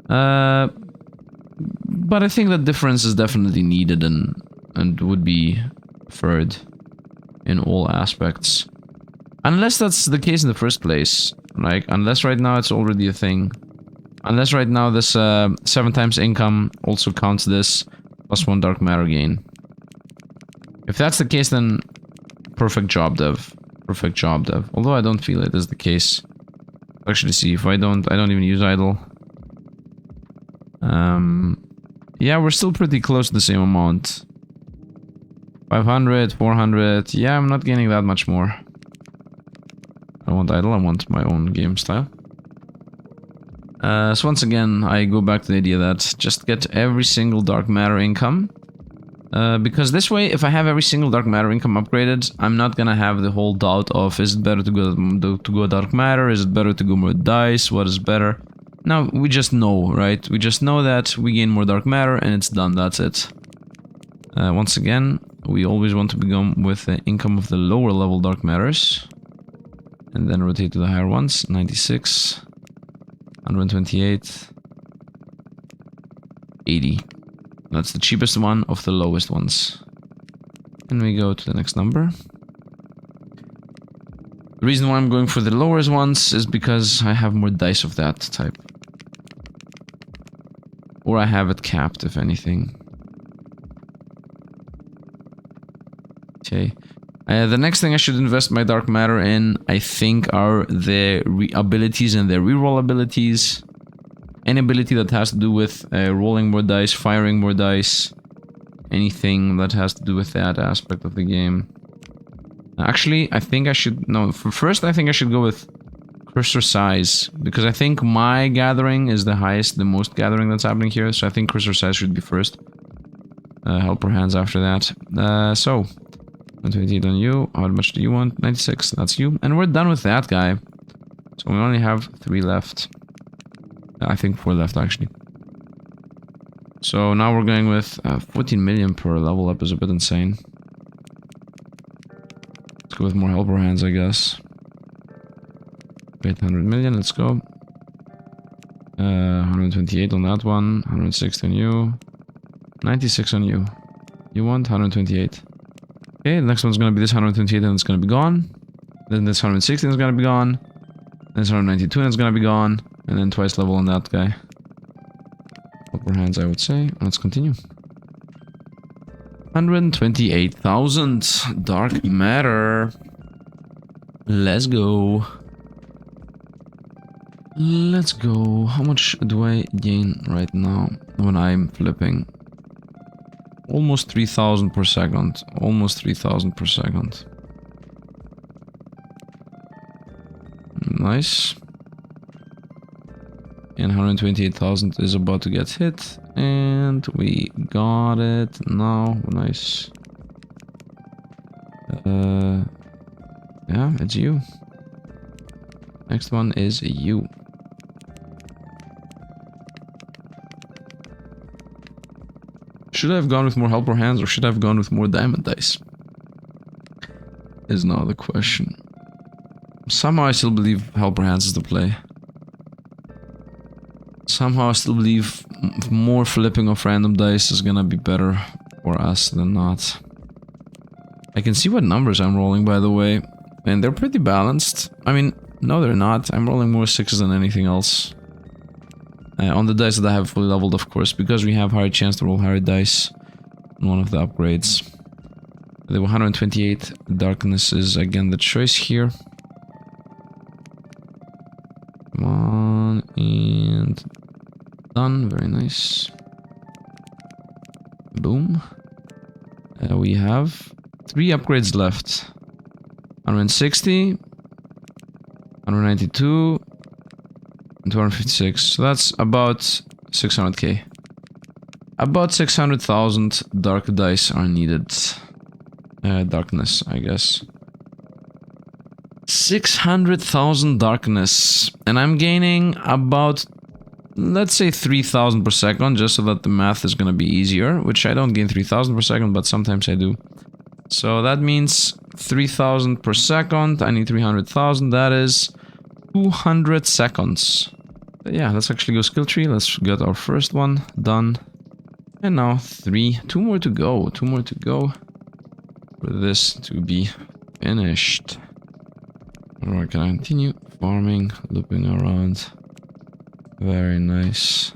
But I think that difference is definitely needed and would be preferred in all aspects. Unless that's the case in the first place. Like, unless right now it's already a thing. Unless right now this 7 times income also counts this +1 dark matter gain. If that's the case, then perfect job, dev. Perfect job, dev. Although I don't feel it is the case. Actually, see, if I don't even use idle. Yeah, we're still pretty close to the same amount. 500, 400. Yeah, I'm not gaining that much more. I want idle, I want my own game style. So once again, I go back to the idea that just get every single dark matter income. Because this way, if I have every single dark matter income upgraded, I'm not gonna have the whole doubt of, is it better to go dark matter? Is it better to go more dice? What is better? Now, we just know, right? We just know that we gain more dark matter and it's done, that's it. Once again, we always want to begin with the income of the lower level dark matters. And then rotate to the higher ones. 96. 128. 80. That's the cheapest one of the lowest ones. And we go to the next number. The reason why I'm going for the lowest ones is because I have more dice of that type. Or I have it capped, if anything. Okay. The next thing I should invest my dark matter in, I think, are the abilities and their reroll abilities. Any ability that has to do with rolling more dice, firing more dice. Anything that has to do with that aspect of the game. Actually, I think I should... No, first I think I should go with cursor size. Because I think my gathering is the highest, the most gathering that's happening here. So I think cursor size should be first. Helper hands after that. So... 128 on you. How much do you want? 96. That's you. And we're done with that guy. So we only have 3 left. I think 4 left, actually. So now we're going with 14 million per level up is a bit insane. Let's go with more helper hands, I guess. 800 million, let's go. 128 on that one. 160 on you. 96 on you. You want 128. Okay, the next one's gonna be this 128 and it's gonna be gone. Then this 116 is gonna be gone. This 192 and it's gonna be gone. And then twice level on that guy. Upper hands, I would say. Let's continue. 128,000 dark matter. Let's go. Let's go. How much do I gain right now when I'm flipping? Almost 3,000 per second. Almost 3,000 per second. Nice. And 128,000 is about to get hit. And we got it now. Nice. Yeah, it's you. Next one is you. Should I have gone with more helper hands or should I have gone with more diamond dice? Is now the question. Somehow I still believe helper hands is the play. Somehow I still believe more flipping of random dice is gonna be better for us than not. I can see what numbers I'm rolling, by the way, and they're pretty balanced. I mean, no they're not. I'm rolling more 6s than anything else. On the dice that I have fully leveled, of course, because we have higher chance to roll higher dice on one of the upgrades. The 128 darkness is again the choice here. Come on, and done. Very nice. Boom. We have 3 upgrades left. 160, 192, and 256. So that's about 600k. About 600,000 dark dice are needed. Darkness, I guess. 600,000 darkness. And I'm gaining about, let's say 3,000 per second, just so that the math is gonna be easier. Which I don't gain 3,000 per second, but sometimes I do. So that means 3,000 per second. I need 300,000. That is 200 seconds. But yeah, let's actually go skill tree. Let's get our first one done. And now 2 more to go. 2 more to go for this to be finished. Alright, can I continue farming, looping around? Very nice.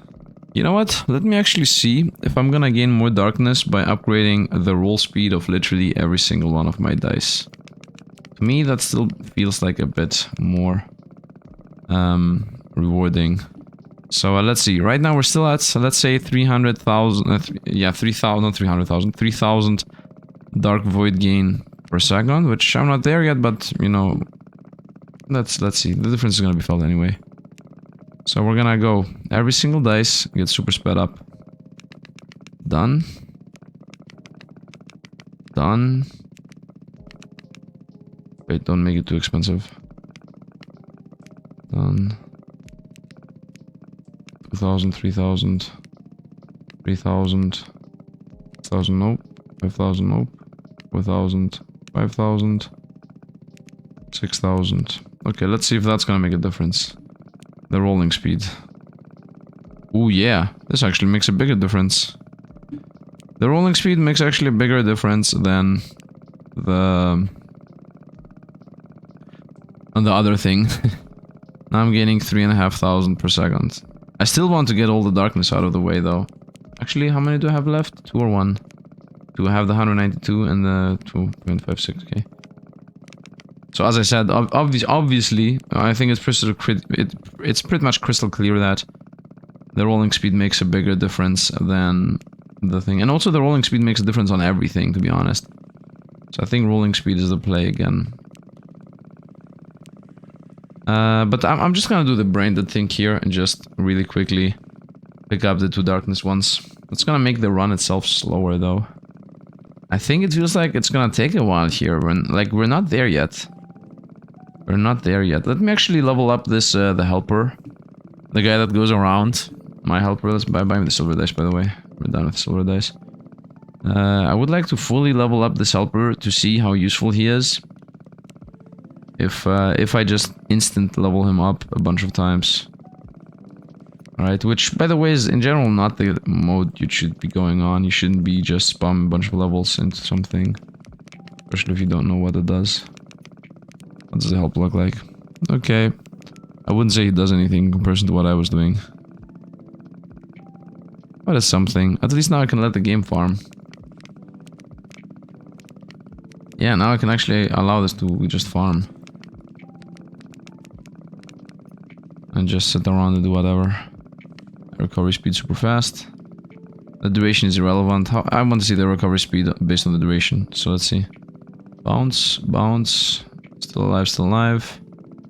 You know what? Let me actually see if I'm gonna gain more darkness by upgrading the roll speed of literally every single one of my dice. To me, that still feels like a bit more rewarding. So let's see. Right now we're still at, so let's say 300,000. Yeah, 3,000, not 300,000. 3,000 dark void gain per second, which I'm not there yet, but you know, let's see. The difference is gonna be felt anyway. So we're gonna go every single dice, get super sped up. Done. Done. Wait, don't make it too expensive. Done. 2,000, 3,000, 3,000, 6,000, nope, 5,000, nope, 4,000, 5,000, 6,000. Okay, let's see if that's gonna make a difference. The rolling speed. Ooh, yeah, this actually makes a bigger difference. The rolling speed makes actually a bigger difference than the other thing. Now I'm gaining 3,500 per second. I still want to get all the darkness out of the way, though. Actually, how many do I have left? 2 or 1? Do I have the 192 and the 2.56k? So as I said, obviously, I think it's pretty much crystal clear that the rolling speed makes a bigger difference than the thing. And also the rolling speed makes a difference on everything, to be honest. So I think rolling speed is the play again. But I'm just gonna do the brain dead thing here and just really quickly pick up the 2 darkness ones. It's gonna make the run itself slower, though. I think it feels like it's gonna take a while here. We're not there yet. We're not there yet. Let me actually level up this, the helper. The guy that goes around. My helper. Let's buy me the silver dice, by the way. We're done with the silver dice. I would like to fully level up this helper to see how useful he is. If I just instant level him up a bunch of times. Alright, which, by the way, is in general not the mode you should be going on. You shouldn't be just spam a bunch of levels into something. Especially if you don't know what it does. What does the help look like? Okay. I wouldn't say he does anything in comparison to what I was doing. But it's something. At least now I can let the game farm. Yeah, now I can actually allow this to just farm. And just sit around and do whatever. Recovery speed super fast. The duration is irrelevant. I want to see the recovery speed based on the duration. So let's see. Bounce, bounce. Still alive, still alive.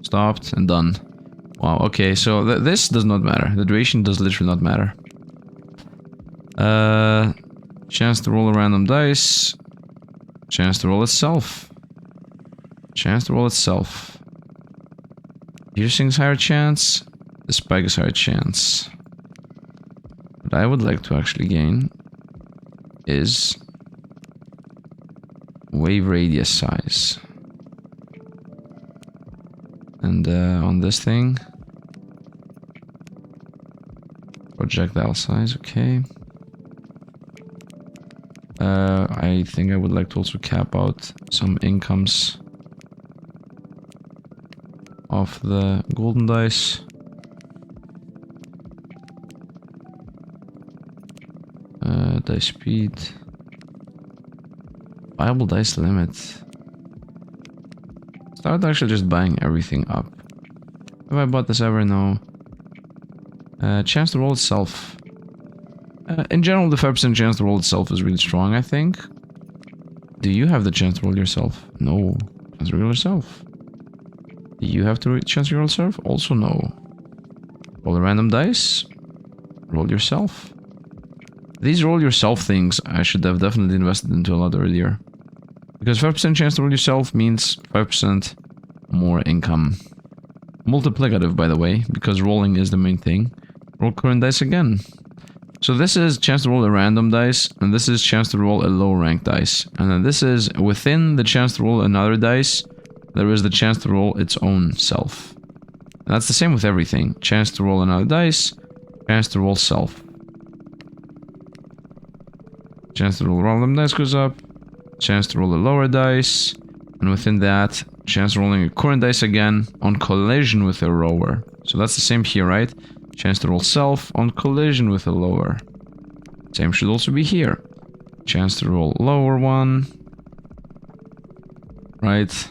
Stopped and done. Wow, okay, so this does not matter. The duration does literally not matter. Chance to roll a random dice. Chance to roll itself. Chance to roll itself. Piercing's higher chance. The spike is higher chance. What I would like to actually gain is wave radius size. And on this thing, projectile size, okay. I think I would like to also cap out some incomes of the golden dice. Dice speed. Viable dice limit. Start actually just buying everything up. Have I bought this ever? No. Chance to roll itself. In general, the 5% chance to roll itself is really strong, I think. Do you have the chance to roll yourself? No. Chance to roll yourself. Do you have the chance to roll yourself? Also no. Roll a random dice. Roll yourself. These roll yourself things I should have definitely invested into a lot earlier. Because 5% chance to roll yourself means 5% more income. Multiplicative, by the way, because rolling is the main thing. Roll current dice again. So this is chance to roll a random dice, and this is chance to roll a low rank dice. And then this is within the chance to roll another dice, there is the chance to roll its own self. And that's the same with everything. Chance to roll another dice, chance to roll self. Chance to roll a random dice goes up, chance to roll a lower dice, and within that, chance rolling a current dice again on collision with a rower. So that's the same here, right? Chance to roll self on collision with a lower. Same should also be here. Chance to roll lower one. Right?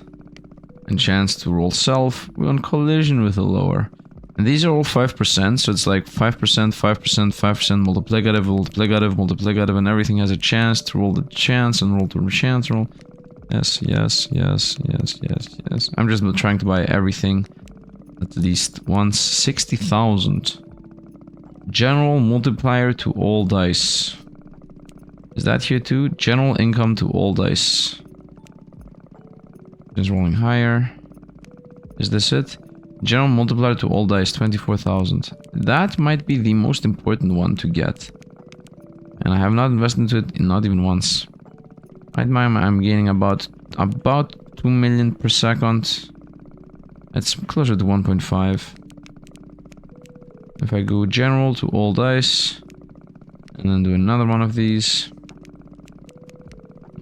And chance to roll self on collision with a lower. And these are all 5%, so it's like 5%, 5%, 5%, multiplicative, multiplicative, multiplicative, and everything has a chance to roll the chance and roll to chance roll. Yes, yes, yes, yes, yes, yes. I'm just trying to buy everything at least once. 60,000. General multiplier to all dice. Is that here too? General income to all dice. Is rolling higher. Is this it? General multiplier to all dice, 24,000. That might be the most important one to get. And I have not invested into it, not even once. Right now I'm gaining about 2 million per second. It's closer to 1.5. If I go general to all dice, and then do another one of these.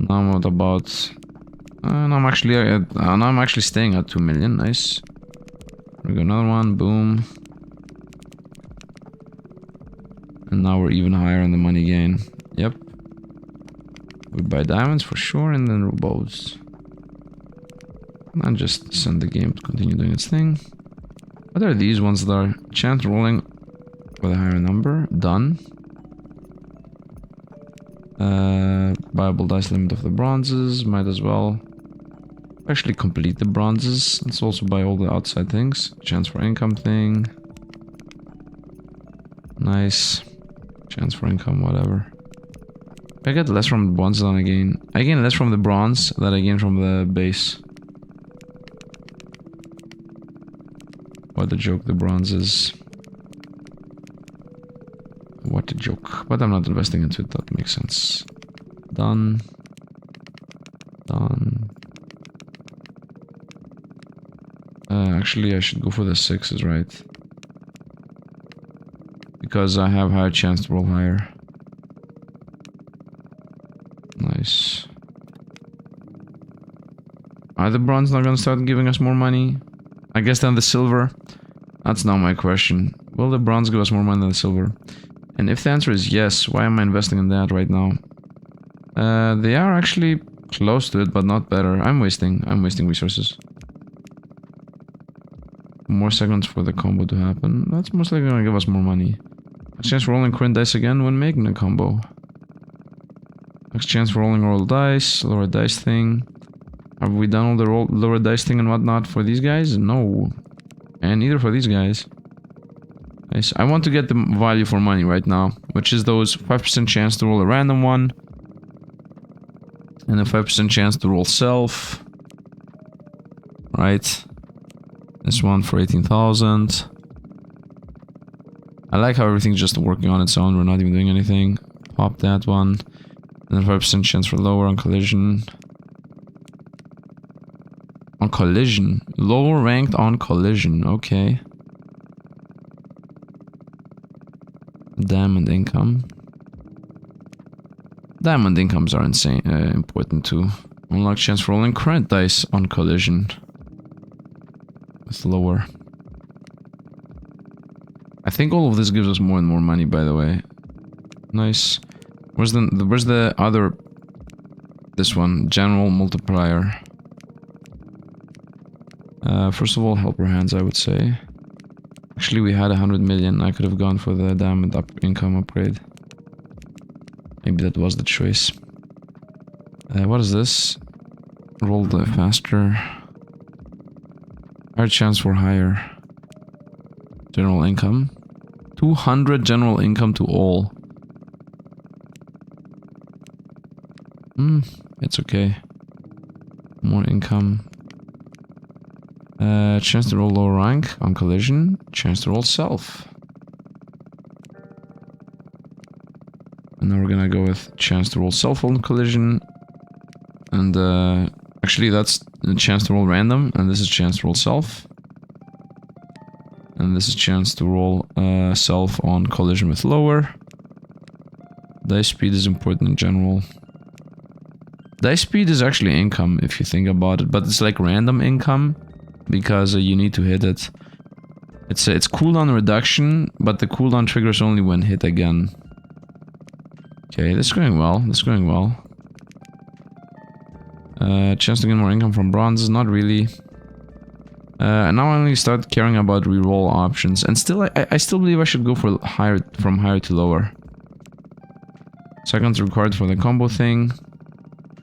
Now I'm at about... now I'm actually staying at 2 million, nice. We go another one, boom. And now we're even higher on the money gain. Yep. We buy diamonds for sure, and then bows. And just send the game to continue doing its thing. What are these ones that are chance rolling with a higher number? Done. Viable dice limit of the bronzes, might as well. Actually complete the bronzes. Let's also buy all the outside things. Chance for income thing. Nice. Chance for income, whatever. I get less from the bronze than I gain. I gain less from the bronze than I gain from the base. What a joke the bronze is. What a joke. But I'm not investing into it, that makes sense. Done. Done. Actually, I should go for the 6s, right? Because I have higher chance to roll higher. Nice. Are the bronze not gonna start giving us more money? I guess then the silver. That's now my question. Will the bronze give us more money than the silver? And if the answer is yes, why am I investing in that right now? They are actually close to it, but not better. I'm wasting resources. More seconds for the combo to happen. That's most likely gonna give us more money. Next chance for rolling current dice again when making a combo. Next chance for rolling roll dice, lower dice thing. Have we done all the lower dice thing and whatnot for these guys? No. And neither for these guys. Nice. I want to get the value for money right now, which is those 5% chance to roll a random one. And a 5% chance to roll self. Right. This one for 18,000. I like how everything's just working on its own. We're not even doing anything. Pop that one. And then 5% chance for lower on collision. On collision. Lower ranked on collision. Okay. Diamond income. Diamond incomes are insane. Important too. Unlock chance for rolling current dice on collision. With lower. I think all of this gives us more and more money, by the way. Nice. Where's the other... This one. General multiplier. First of all, helper hands, I would say. Actually, we had 100 million. I could have gone for the diamond income upgrade. Maybe that was the choice. What is this? Roll the faster. Higher chance for higher. General income. 200 general income to all. It's okay. More income. Chance to roll lower rank on collision. Chance to roll self. And now we're gonna go with chance to roll self on collision. And actually that's a chance to roll random. And this is chance to roll self. And this is chance to roll self on collision with lower. Dice speed is important in general. Dice speed is actually income if you think about it. But it's like random income. Because you need to hit it. It's cooldown reduction, but the cooldown triggers only when hit again. Okay, this is going well. This is going well. Chance to get more income from bronze, not really. And now I only start caring about reroll options. And still, I still believe I should go for higher, from higher to lower. Seconds required for the combo thing.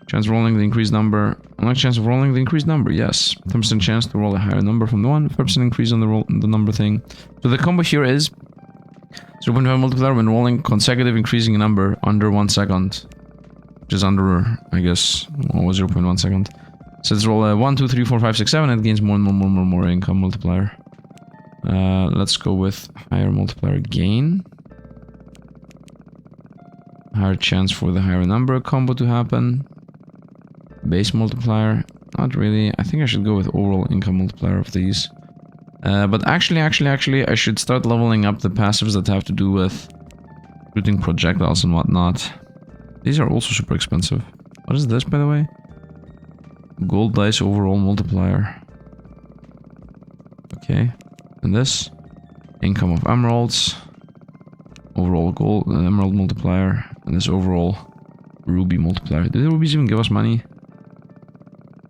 Chance of rolling the increased number. Unlock chance of rolling the increased number, yes. 10% chance to roll a higher number from the one. 5% increase on the number thing. So the combo here is 0.5 multiplier when rolling consecutive increasing number under 1 second. Which is under, I guess, 0.1 second. So let's roll a 1, 2, 3, 4, 5, 6, 7. It gains more and more income multiplier. Let's go with higher multiplier gain. Higher chance for the higher number combo to happen. Base multiplier, not really. I think I should go with overall income multiplier of these. But actually, I should start leveling up the passives that have to do with shooting projectiles and whatnot. These are also super expensive. What is this, by the way? Gold dice overall multiplier. Okay. And this? Income of emeralds. Overall gold emerald multiplier. And this overall ruby multiplier. Do the rubies even give us money?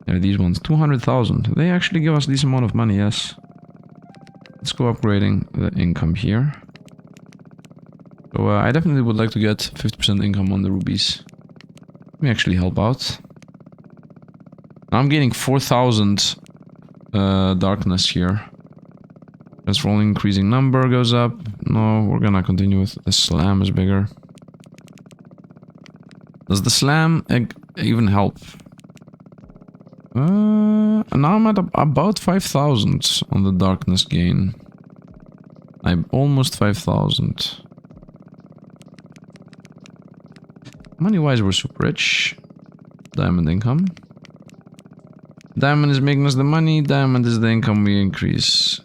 There are these ones. 200,000. They actually give us this amount of money, yes. Let's go upgrading the income here. So I definitely would like to get 50% income on the rubies. Let me actually help out. Now I'm getting 4,000 darkness here. As rolling increasing number goes up. No, we're gonna continue with the slam is bigger. Does the slam even help? Now I'm at about 5,000 on the darkness gain. I'm almost 5,000. Money-wise, we're super rich. Diamond income. Diamond is making us the money. Diamond is the income we increase.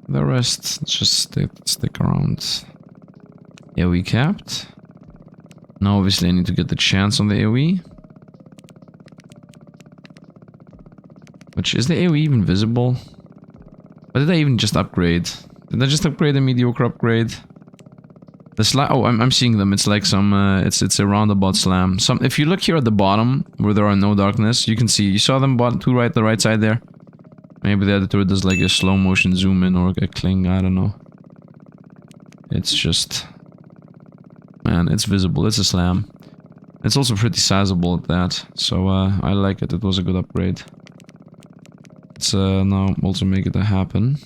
The rest just stick around. AoE capped. Now obviously I need to get the chance on the AoE. Which, is the AoE even visible? Or did I even just upgrade? Did I just upgrade a mediocre upgrade? The slam. Oh, I'm seeing them. It's like some. It's a roundabout slam. If you look here at the bottom where there are no darkness, you can see. You saw them bottom to right, the right side there. Maybe the editor does like a slow motion zoom in or a cling. I don't know. It's just, man, it's visible. It's a slam. It's also pretty sizable at that. So I like it. It was a good upgrade. Let's now also make it happen.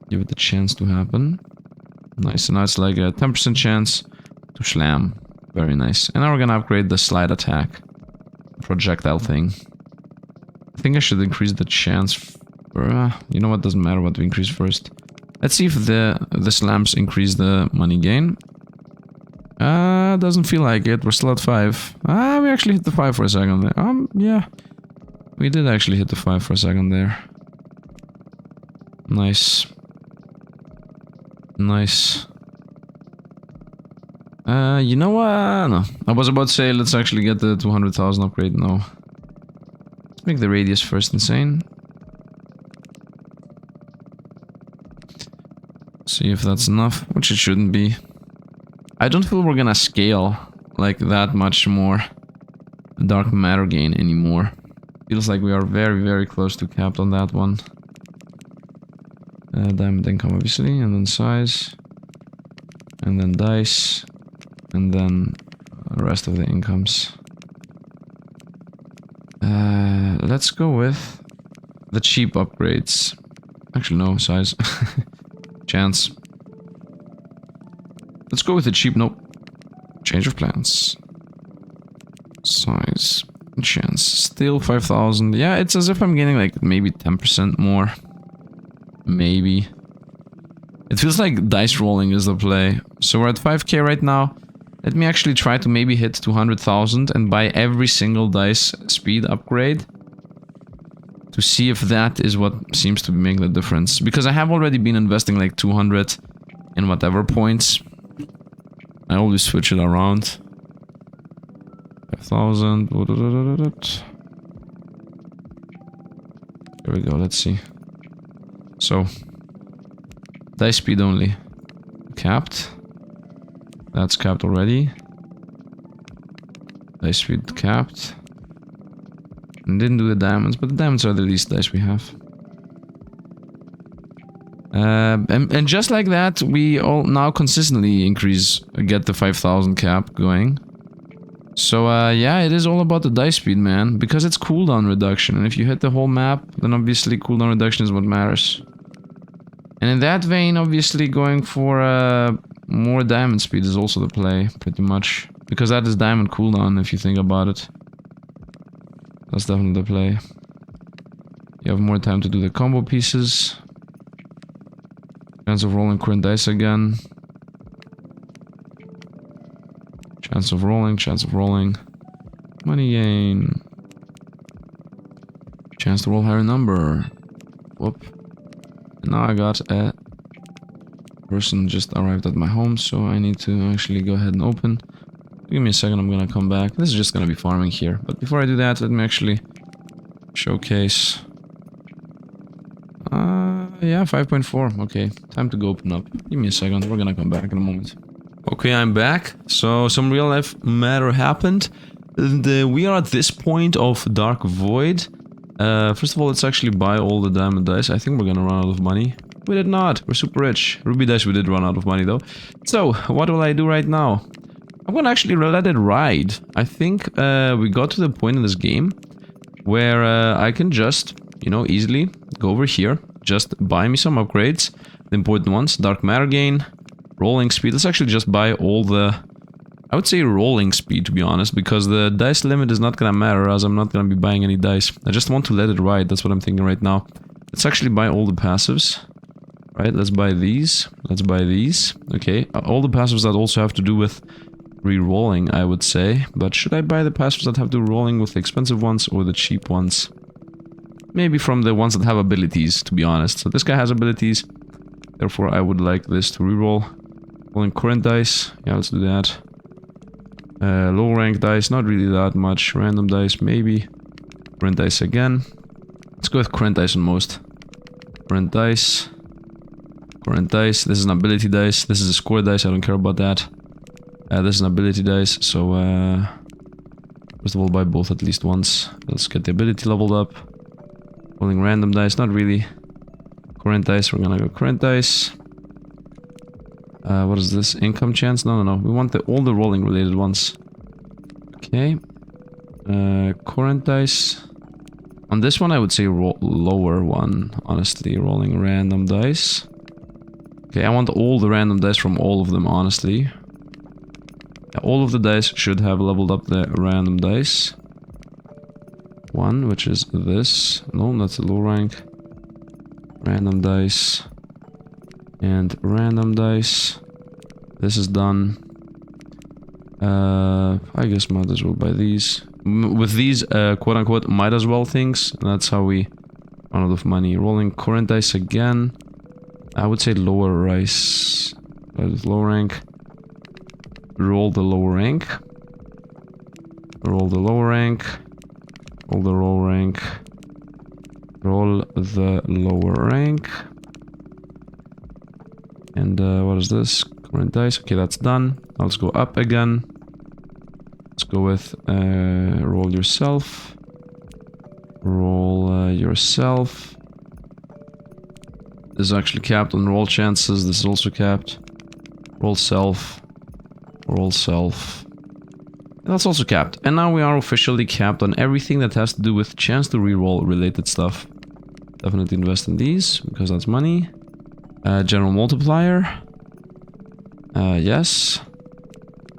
Give it a chance to happen. Nice, and now it's like a 10% chance to slam. Very nice. And now we're gonna upgrade the slide attack. Projectile thing. I think I should increase the chance for, you know what, doesn't matter what we increase first. Let's see if the slams increase the money gain. Doesn't feel like it. We're still at 5. We actually hit the 5 for a second there. Yeah. We did actually hit the 5 for a second there. Nice. Nice. You know what? No. I was about to say, let's actually get the 200,000 upgrade. No. Let's make the radius first insane. See if that's enough, which it shouldn't be. I don't feel we're gonna scale like that much more dark matter gain anymore. Feels like we are very, very close to capped on that one. Diamond income, obviously, and then size, and then dice, and then the rest of the incomes. Let's go with the cheap upgrades. Actually, no, size. Chance. Let's go with the cheap, nope. Change of plans. Size. Chance. Still 5,000. Yeah, it's as if I'm getting like maybe 10% more. Maybe. It feels like dice rolling is the play. So we're at 5k right now. Let me actually try to maybe hit 200,000 and buy every single dice speed upgrade. To see if that is what seems to be making the difference. Because I have already been investing like 200 in whatever points. I always switch it around. 5,000. There we go, let's see. So, dice speed only. Capped. That's capped already. Dice speed capped. And didn't do the diamonds, but the diamonds are the least dice we have. And just like that, we all now consistently get the 5,000 cap going. So yeah, it is all about the dice speed, man, because it's cooldown reduction, and if you hit the whole map, then obviously cooldown reduction is what matters. And in that vein, obviously going for more diamond speed is also the play, pretty much, because that is diamond cooldown if you think about it. That's definitely the play. You have more time to do the combo pieces. Chance of rolling current dice again. Chance of rolling, chance of rolling. Money gain. Chance to roll higher number. Whoop. And now I got a person just arrived at my home, so I need to actually go ahead and open. Give me a second, I'm gonna come back. This is just gonna be farming here. But before I do that, let me actually showcase. Yeah, 5.4. Okay, time to go open up. Give me a second, we're gonna come back in a moment. Okay, I'm back. So, some real life matter happened. We are at this point of Dark Void. First of all, let's actually buy all the diamond dice. I think we're gonna run out of money. We did not. We're super rich. Ruby dice, we did run out of money though. So, what will I do right now? I'm gonna actually let it ride. I think we got to the point in this game where I can just, you know, easily go over here. Just buy me some upgrades. The important ones. Dark matter gain. Rolling speed. Let's actually just buy all the... I would say rolling speed, to be honest, because the dice limit is not gonna matter, as I'm not gonna be buying any dice. I just want to let it ride, that's what I'm thinking right now. Let's actually buy all the passives. Right, let's buy these. Let's buy these. Okay, all the passives that also have to do with re-rolling, I would say. But should I buy the passives that have to do rolling with the expensive ones or the cheap ones? Maybe from the ones that have abilities, to be honest. So this guy has abilities. Therefore, I would like this to re-roll. Rolling current dice. Yeah, let's do that. Low rank dice, not really that much. Random dice, maybe. Current dice again. Let's go with current dice on most. Current dice. Current dice. This is an ability dice. This is a score dice. I don't care about that. This is an ability dice. So, first of all, buy both at least once. Let's get the ability leveled up. Rolling random dice. Not really. Current dice. We're gonna go current dice. What is this? Income chance? No, no, no. We want all the rolling related ones. Okay. Current dice. On this one, I would say lower one. Honestly, rolling random dice. Okay, I want all the random dice from all of them, honestly. Yeah, all of the dice should have leveled up the random dice. One, which is this. No, that's a low rank. Random dice. And random dice. This is done. I guess might as well buy these. With these, quote-unquote, might as well things. That's how we run out of money. Rolling current dice again. I would say lower rice. Low rank. Roll the low rank. Roll the low rank. Roll the low rank. Roll the lower rank. And what is this? Current dice. Okay, that's done. Now let's go up again. Let's go with roll yourself. Roll yourself. This is actually capped on roll chances. This is also capped. Roll self. Roll self. That's also capped. And now we are officially capped on everything that has to do with chance to reroll related stuff. Definitely invest in these, because that's money. General multiplier. Yes.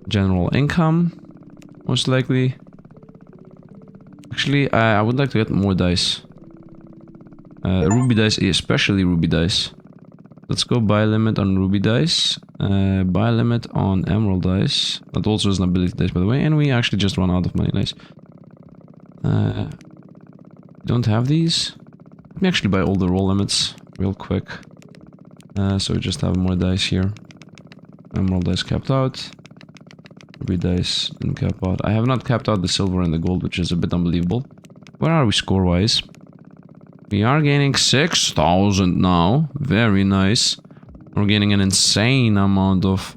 General income. Most likely. Actually, I would like to get more dice. Ruby dice, especially ruby dice. Let's go buy limit on ruby dice. Buy limit on emerald dice. That also is an ability dice, by the way. And we actually just run out of money. Nice. Don't have these. Let me actually buy all the roll limits real quick. So we just have more dice here. Emerald dice capped out. Ruby dice didn't cap out. I have not capped out the silver and the gold, which is a bit unbelievable. Where are we score-wise? We are gaining 6,000 now. Very nice. We're gaining an insane amount of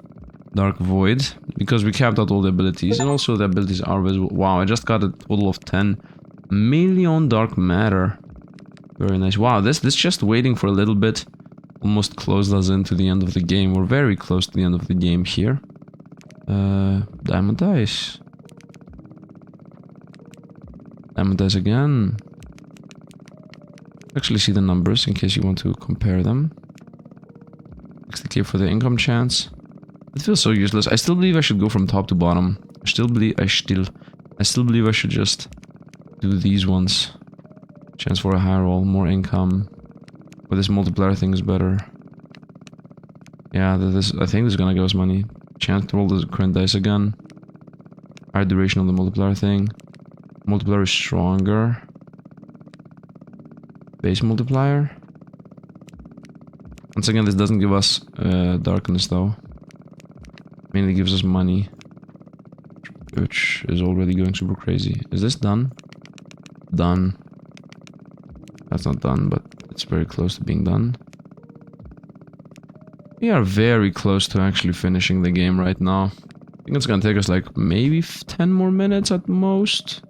Dark Void. Because we capped out all the abilities. And also the abilities are visible. Wow, I just got a total of 10 million Dark Matter. Very nice. Wow, this just waiting for a little bit almost closed us into the end of the game. We're very close to the end of the game here. Diamond dice. Diamond dice again. Actually see the numbers in case you want to compare them. 60k for the income chance. It feels so useless. I still believe I should go from top to bottom. I still believe I should just do these ones. Chance for a higher roll, more income. But this multiplier thing is better. Yeah, I think this is gonna give us money. Chance to roll the current dice again. Higher duration of the multiplier thing. Multiplier is stronger. Base multiplier. Once again, this doesn't give us darkness though. Mainly gives us money. Which is already going super crazy. Is this done? Done. That's not done, but it's very close to being done. We are very close to actually finishing the game right now. I think it's gonna take us like maybe 10 more minutes at most.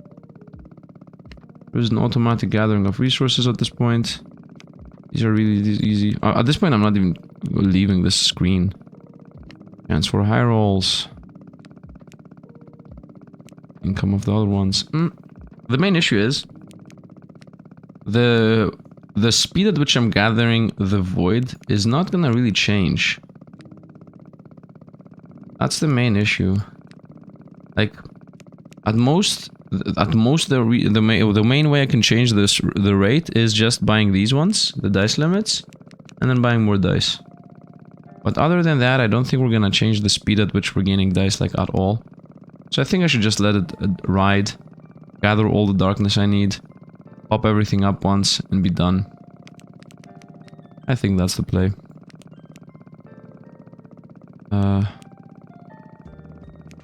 There's an automatic gathering of resources at this point. These are really easy. At this point, I'm not even leaving this screen. Chance for high rolls. Income of the other ones. The main issue is the speed at which I'm gathering the void is not gonna really change. That's the main issue. Like, at most the main way I can change the rate is just buying these ones, the dice limits, and then buying more dice. But other than that, I don't think we're gonna change the speed at which we're gaining dice like at all. So I think I should just let it ride, gather all the darkness I need, pop everything up once, and be done. I think that's the play.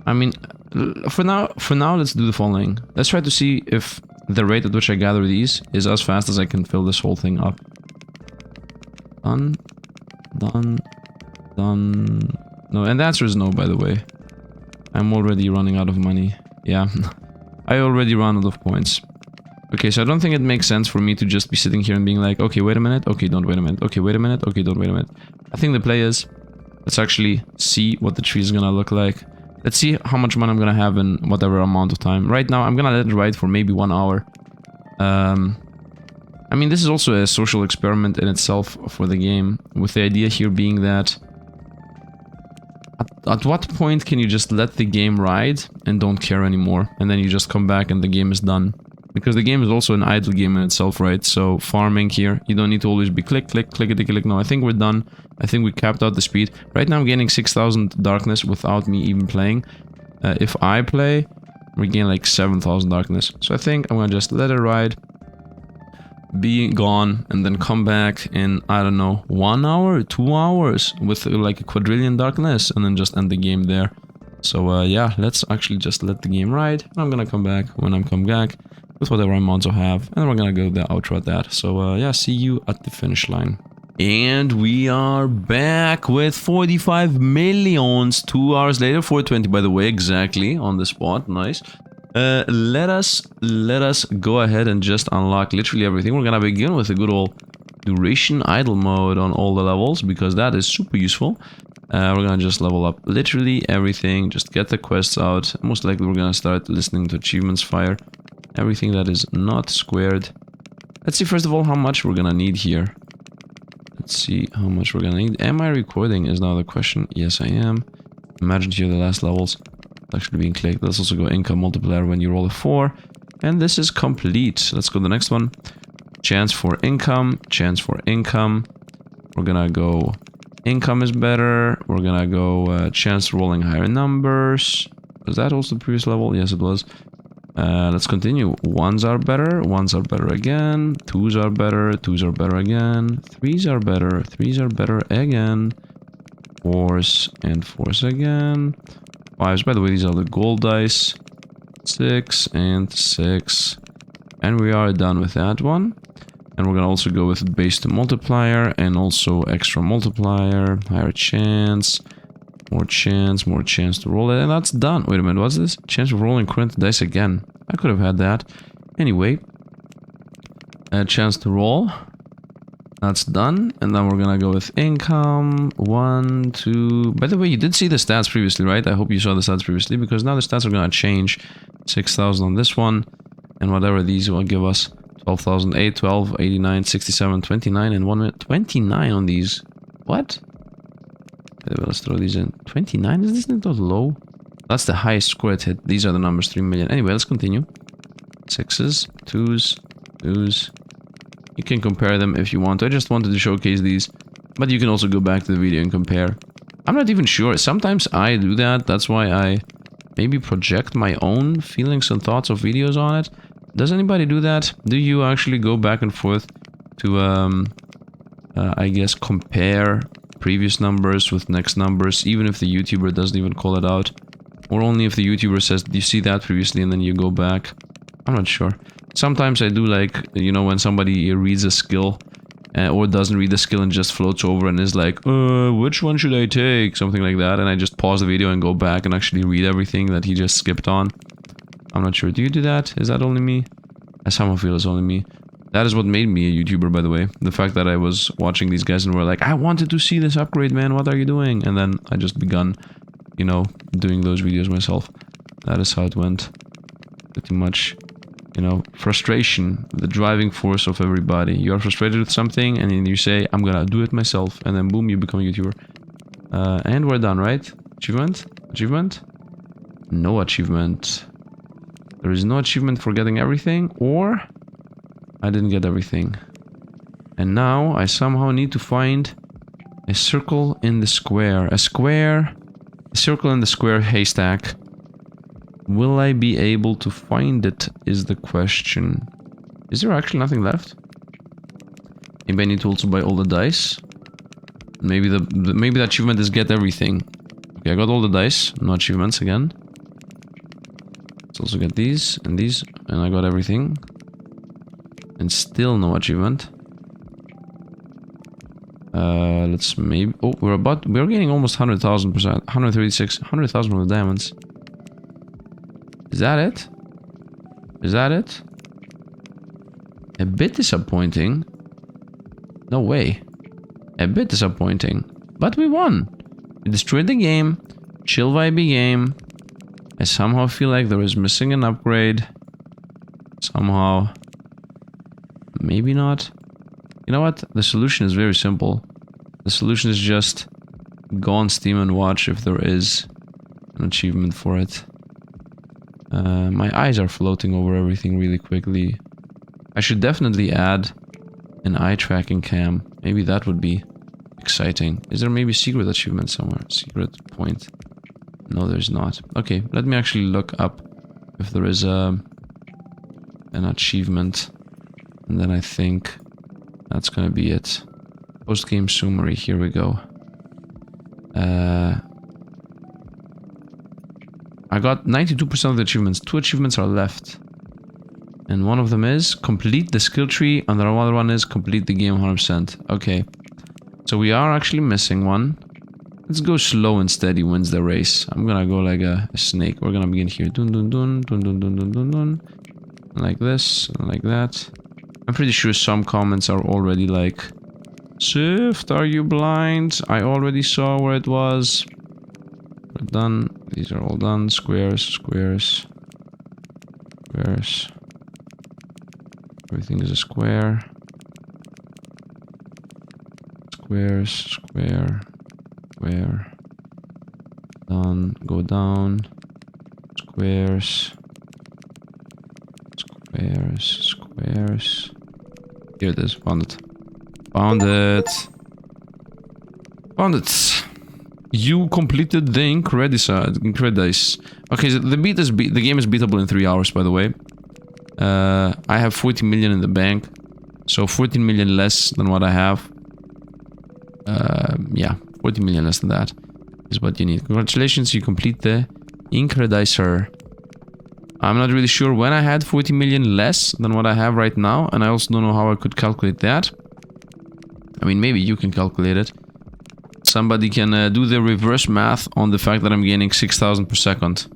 I mean, for now, let's do the following. Let's try to see if the rate at which I gather these is as fast as I can fill this whole thing up. Done. Done. Done. No, and the answer is no, by the way. I'm already running out of money. Yeah. I already ran out of points. Okay, so I don't think it makes sense for me to just be sitting here and being like, okay, wait a minute. Okay, don't wait a minute. Okay, wait a minute. Okay, don't wait a minute. I think the play is, let's actually see what the tree is gonna look like. Let's see how much money I'm gonna have in whatever amount of time. Right now, I'm gonna let it ride for maybe 1 hour. I mean, this is also a social experiment in itself for the game, with the idea here being that at what point can you just let the game ride and don't care anymore, and then you just come back and the game is done? Because the game is also an idle game in itself, right? So farming here, you don't need to always be click, click, clickety, click. No, I think we're done. I think we capped out the speed. Right now I'm gaining 6,000 darkness without me even playing. If I play, we gain like 7,000 darkness. So I think I'm gonna just let it ride, be gone, and then come back in, I don't know, 1 hour, 2 hours with like a quadrillion darkness, and then just end the game there. So yeah, let's actually just let the game ride. I'm gonna come back when I'm come back with whatever amounts I have, and then we're gonna go the outro at that. So yeah, see you at the finish line. And we are back with 45 millions 2 hours later, 420 by the way, exactly on the spot. Nice. Let us go ahead and just unlock literally everything. We're gonna begin with a good old duration idle mode on all the levels, because that is super useful. We're gonna just level up literally everything, just get the quests out. Most likely we're gonna start listening to achievements fire everything that is not squared. Let's see first of all how much we're gonna need here. Let's see how much we're gonna need. Am I recording is now the question. Yes, I am. Imagine here the last levels actually being clicked. Let's also go income multiplier when you roll a 4. And this is complete. Let's go to the next one. Chance for income. Chance for income. We're gonna go income is better. We're gonna go chance rolling higher numbers. Was that also the previous level? Yes, it was. Let's continue. Ones are better. Ones are better again. Twos are better. Twos are better again. Threes are better. Threes are better again. Fours and fours again. Fives, by the way, these are the gold dice. 6 and 6. And we are done with that one. And we're gonna also go with base to multiplier and also extra multiplier, higher chance, more chance to roll it, and that's done. Wait a minute, what's this? Chance of rolling current dice again. I could have had that. Anyway, a chance to roll. That's done. And then we're gonna go with income. 1, 2. By the way, you did see the stats previously, right? I hope you saw the stats previously, because now the stats are gonna change. 6,000 on this one, and whatever these will give us. 12,008, 12, 89, 67, 29, and 1 minute. 29 on these. What? Let's throw these in. 29? Is this not low? That's the highest score it hit. These are the numbers, 3 million. Anyway, let's continue. 6s, 2s, 2s. You can compare them if you want. I just wanted to showcase these. But you can also go back to the video and compare. I'm not even sure. Sometimes I do that. That's why I maybe project my own feelings and thoughts of videos on it. Does anybody do that? Do you actually go back and forth to, I guess, compare previous numbers with next numbers, even if the YouTuber doesn't even call it out? Or only if the YouTuber says, do you see that previously, and then you go back? I'm not sure. Sometimes I do, like, you know, when somebody reads a skill or doesn't read the skill and just floats over and is like, which one should I take? Something like that. And I just pause the video and go back and actually read everything that he just skipped on. I'm not sure. Do you do that? Is that only me? I somehow feel it's only me. That is what made me a YouTuber, by the way. The fact that I was watching these guys and were like, I wanted to see this upgrade, man. What are you doing? And then I just begun, you know, doing those videos myself. That is how it went. Pretty much, you know, frustration, the driving force of everybody. You're frustrated with something and then you say, I'm gonna do it myself. And then boom, you become a YouTuber. And we're done, right? Achievement? Achievement? No achievement. There is no achievement for getting everything, or I didn't get everything. And now I somehow need to find a circle in the square. A circle in the square haystack. Will I be able to find it is the question. Is there actually nothing left? Maybe I need to also buy all the dice. Maybe maybe the achievement is get everything. Okay, I got all the dice. No achievements again. Let's also get these, and I got everything. And still no achievement. Let's maybe... Oh, we're getting almost 100,000%. 136, 100,000 from the diamonds. Is that it? Is that it? A bit disappointing. No way. A bit disappointing. But we won. We destroyed the game. Chill vibey game. I somehow feel like there is missing an upgrade. Somehow. Maybe not. You know what? The solution is very simple. The solution is just go on Steam and watch if there is an achievement for it. My eyes are floating over everything really quickly. I should definitely add an eye tracking cam. Maybe that would be exciting. Is there maybe a secret achievement somewhere? Secret point. No, there's not. Okay, let me actually look up if there is an achievement. And then I think that's gonna be it. Post-game summary, here we go. I got 92% of the achievements. 2 achievements are left. And one of them is complete the skill tree, and the other one is complete the game 100%. Okay. So we are actually missing one. Let's go slow and steady wins the race. I'm gonna go like a snake. We're gonna begin here. Dun dun dun dun dun dun dun dun dun. Like this, and like that. I'm pretty sure some comments are already like, Sifd, are you blind? I already saw where it was. We're done. These are all done. Squares, squares, squares. Everything is a square. Squares, square, square. Done. Go down. Squares. Squares, squares. Here it is. Found it. Found it. Found it. You completed the Incredicer. Okay, so the game is beatable in 3 hours, by the way. I have 40 million in the bank, so 14 million less than what I have. Yeah, 40 million less than that is what you need. Congratulations, you complete the Incredicer. I'm not really sure when I had 40 million less than what I have right now, and I also don't know how I could calculate that. I mean, maybe you can calculate it. Somebody can do the reverse math on the fact that I'm gaining 6,000 per second.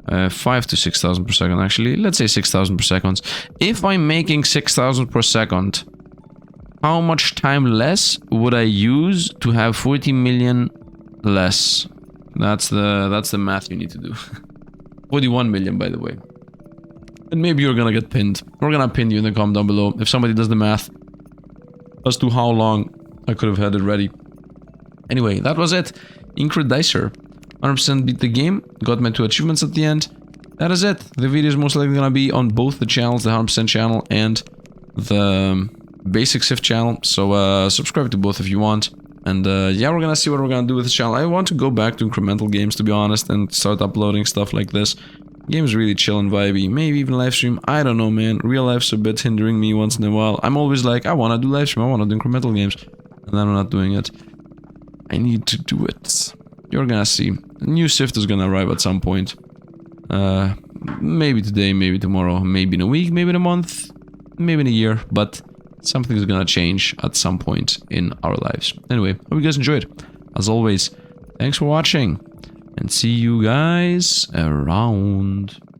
5 to 6,000 per second, actually. Let's say 6,000 per second. If I'm making 6,000 per second, how much time less would I use to have 40 million less? That's the math you need to do. 41 million, by the way. And maybe you're gonna get pinned. We're gonna pin you in the comment down below if somebody does the math as to how long I could have had it ready. Anyway, that was it. Incredicer. 100% beat the game. Got my 2 achievements at the end. That is it. The video is most likely gonna be on both the channels, the 100% channel and the basic Sifd channel. So subscribe to both if you want. And yeah, we're gonna see what we're gonna do with this channel. I want to go back to incremental games, to be honest, and start uploading stuff like this. Game's really chill and vibey. Maybe even live stream. I don't know, man. Real life's a bit hindering me once in a while. I'm always like, I wanna do live stream, I wanna do incremental games. And then I'm not doing it. I need to do it. You're gonna see. A new Sifd is gonna arrive at some point. Maybe today, maybe tomorrow, maybe in a week, maybe in a month, maybe in a year, but something's gonna change at some point in our lives. Anyway, hope you guys enjoyed. As always, thanks for watching, and see you guys around.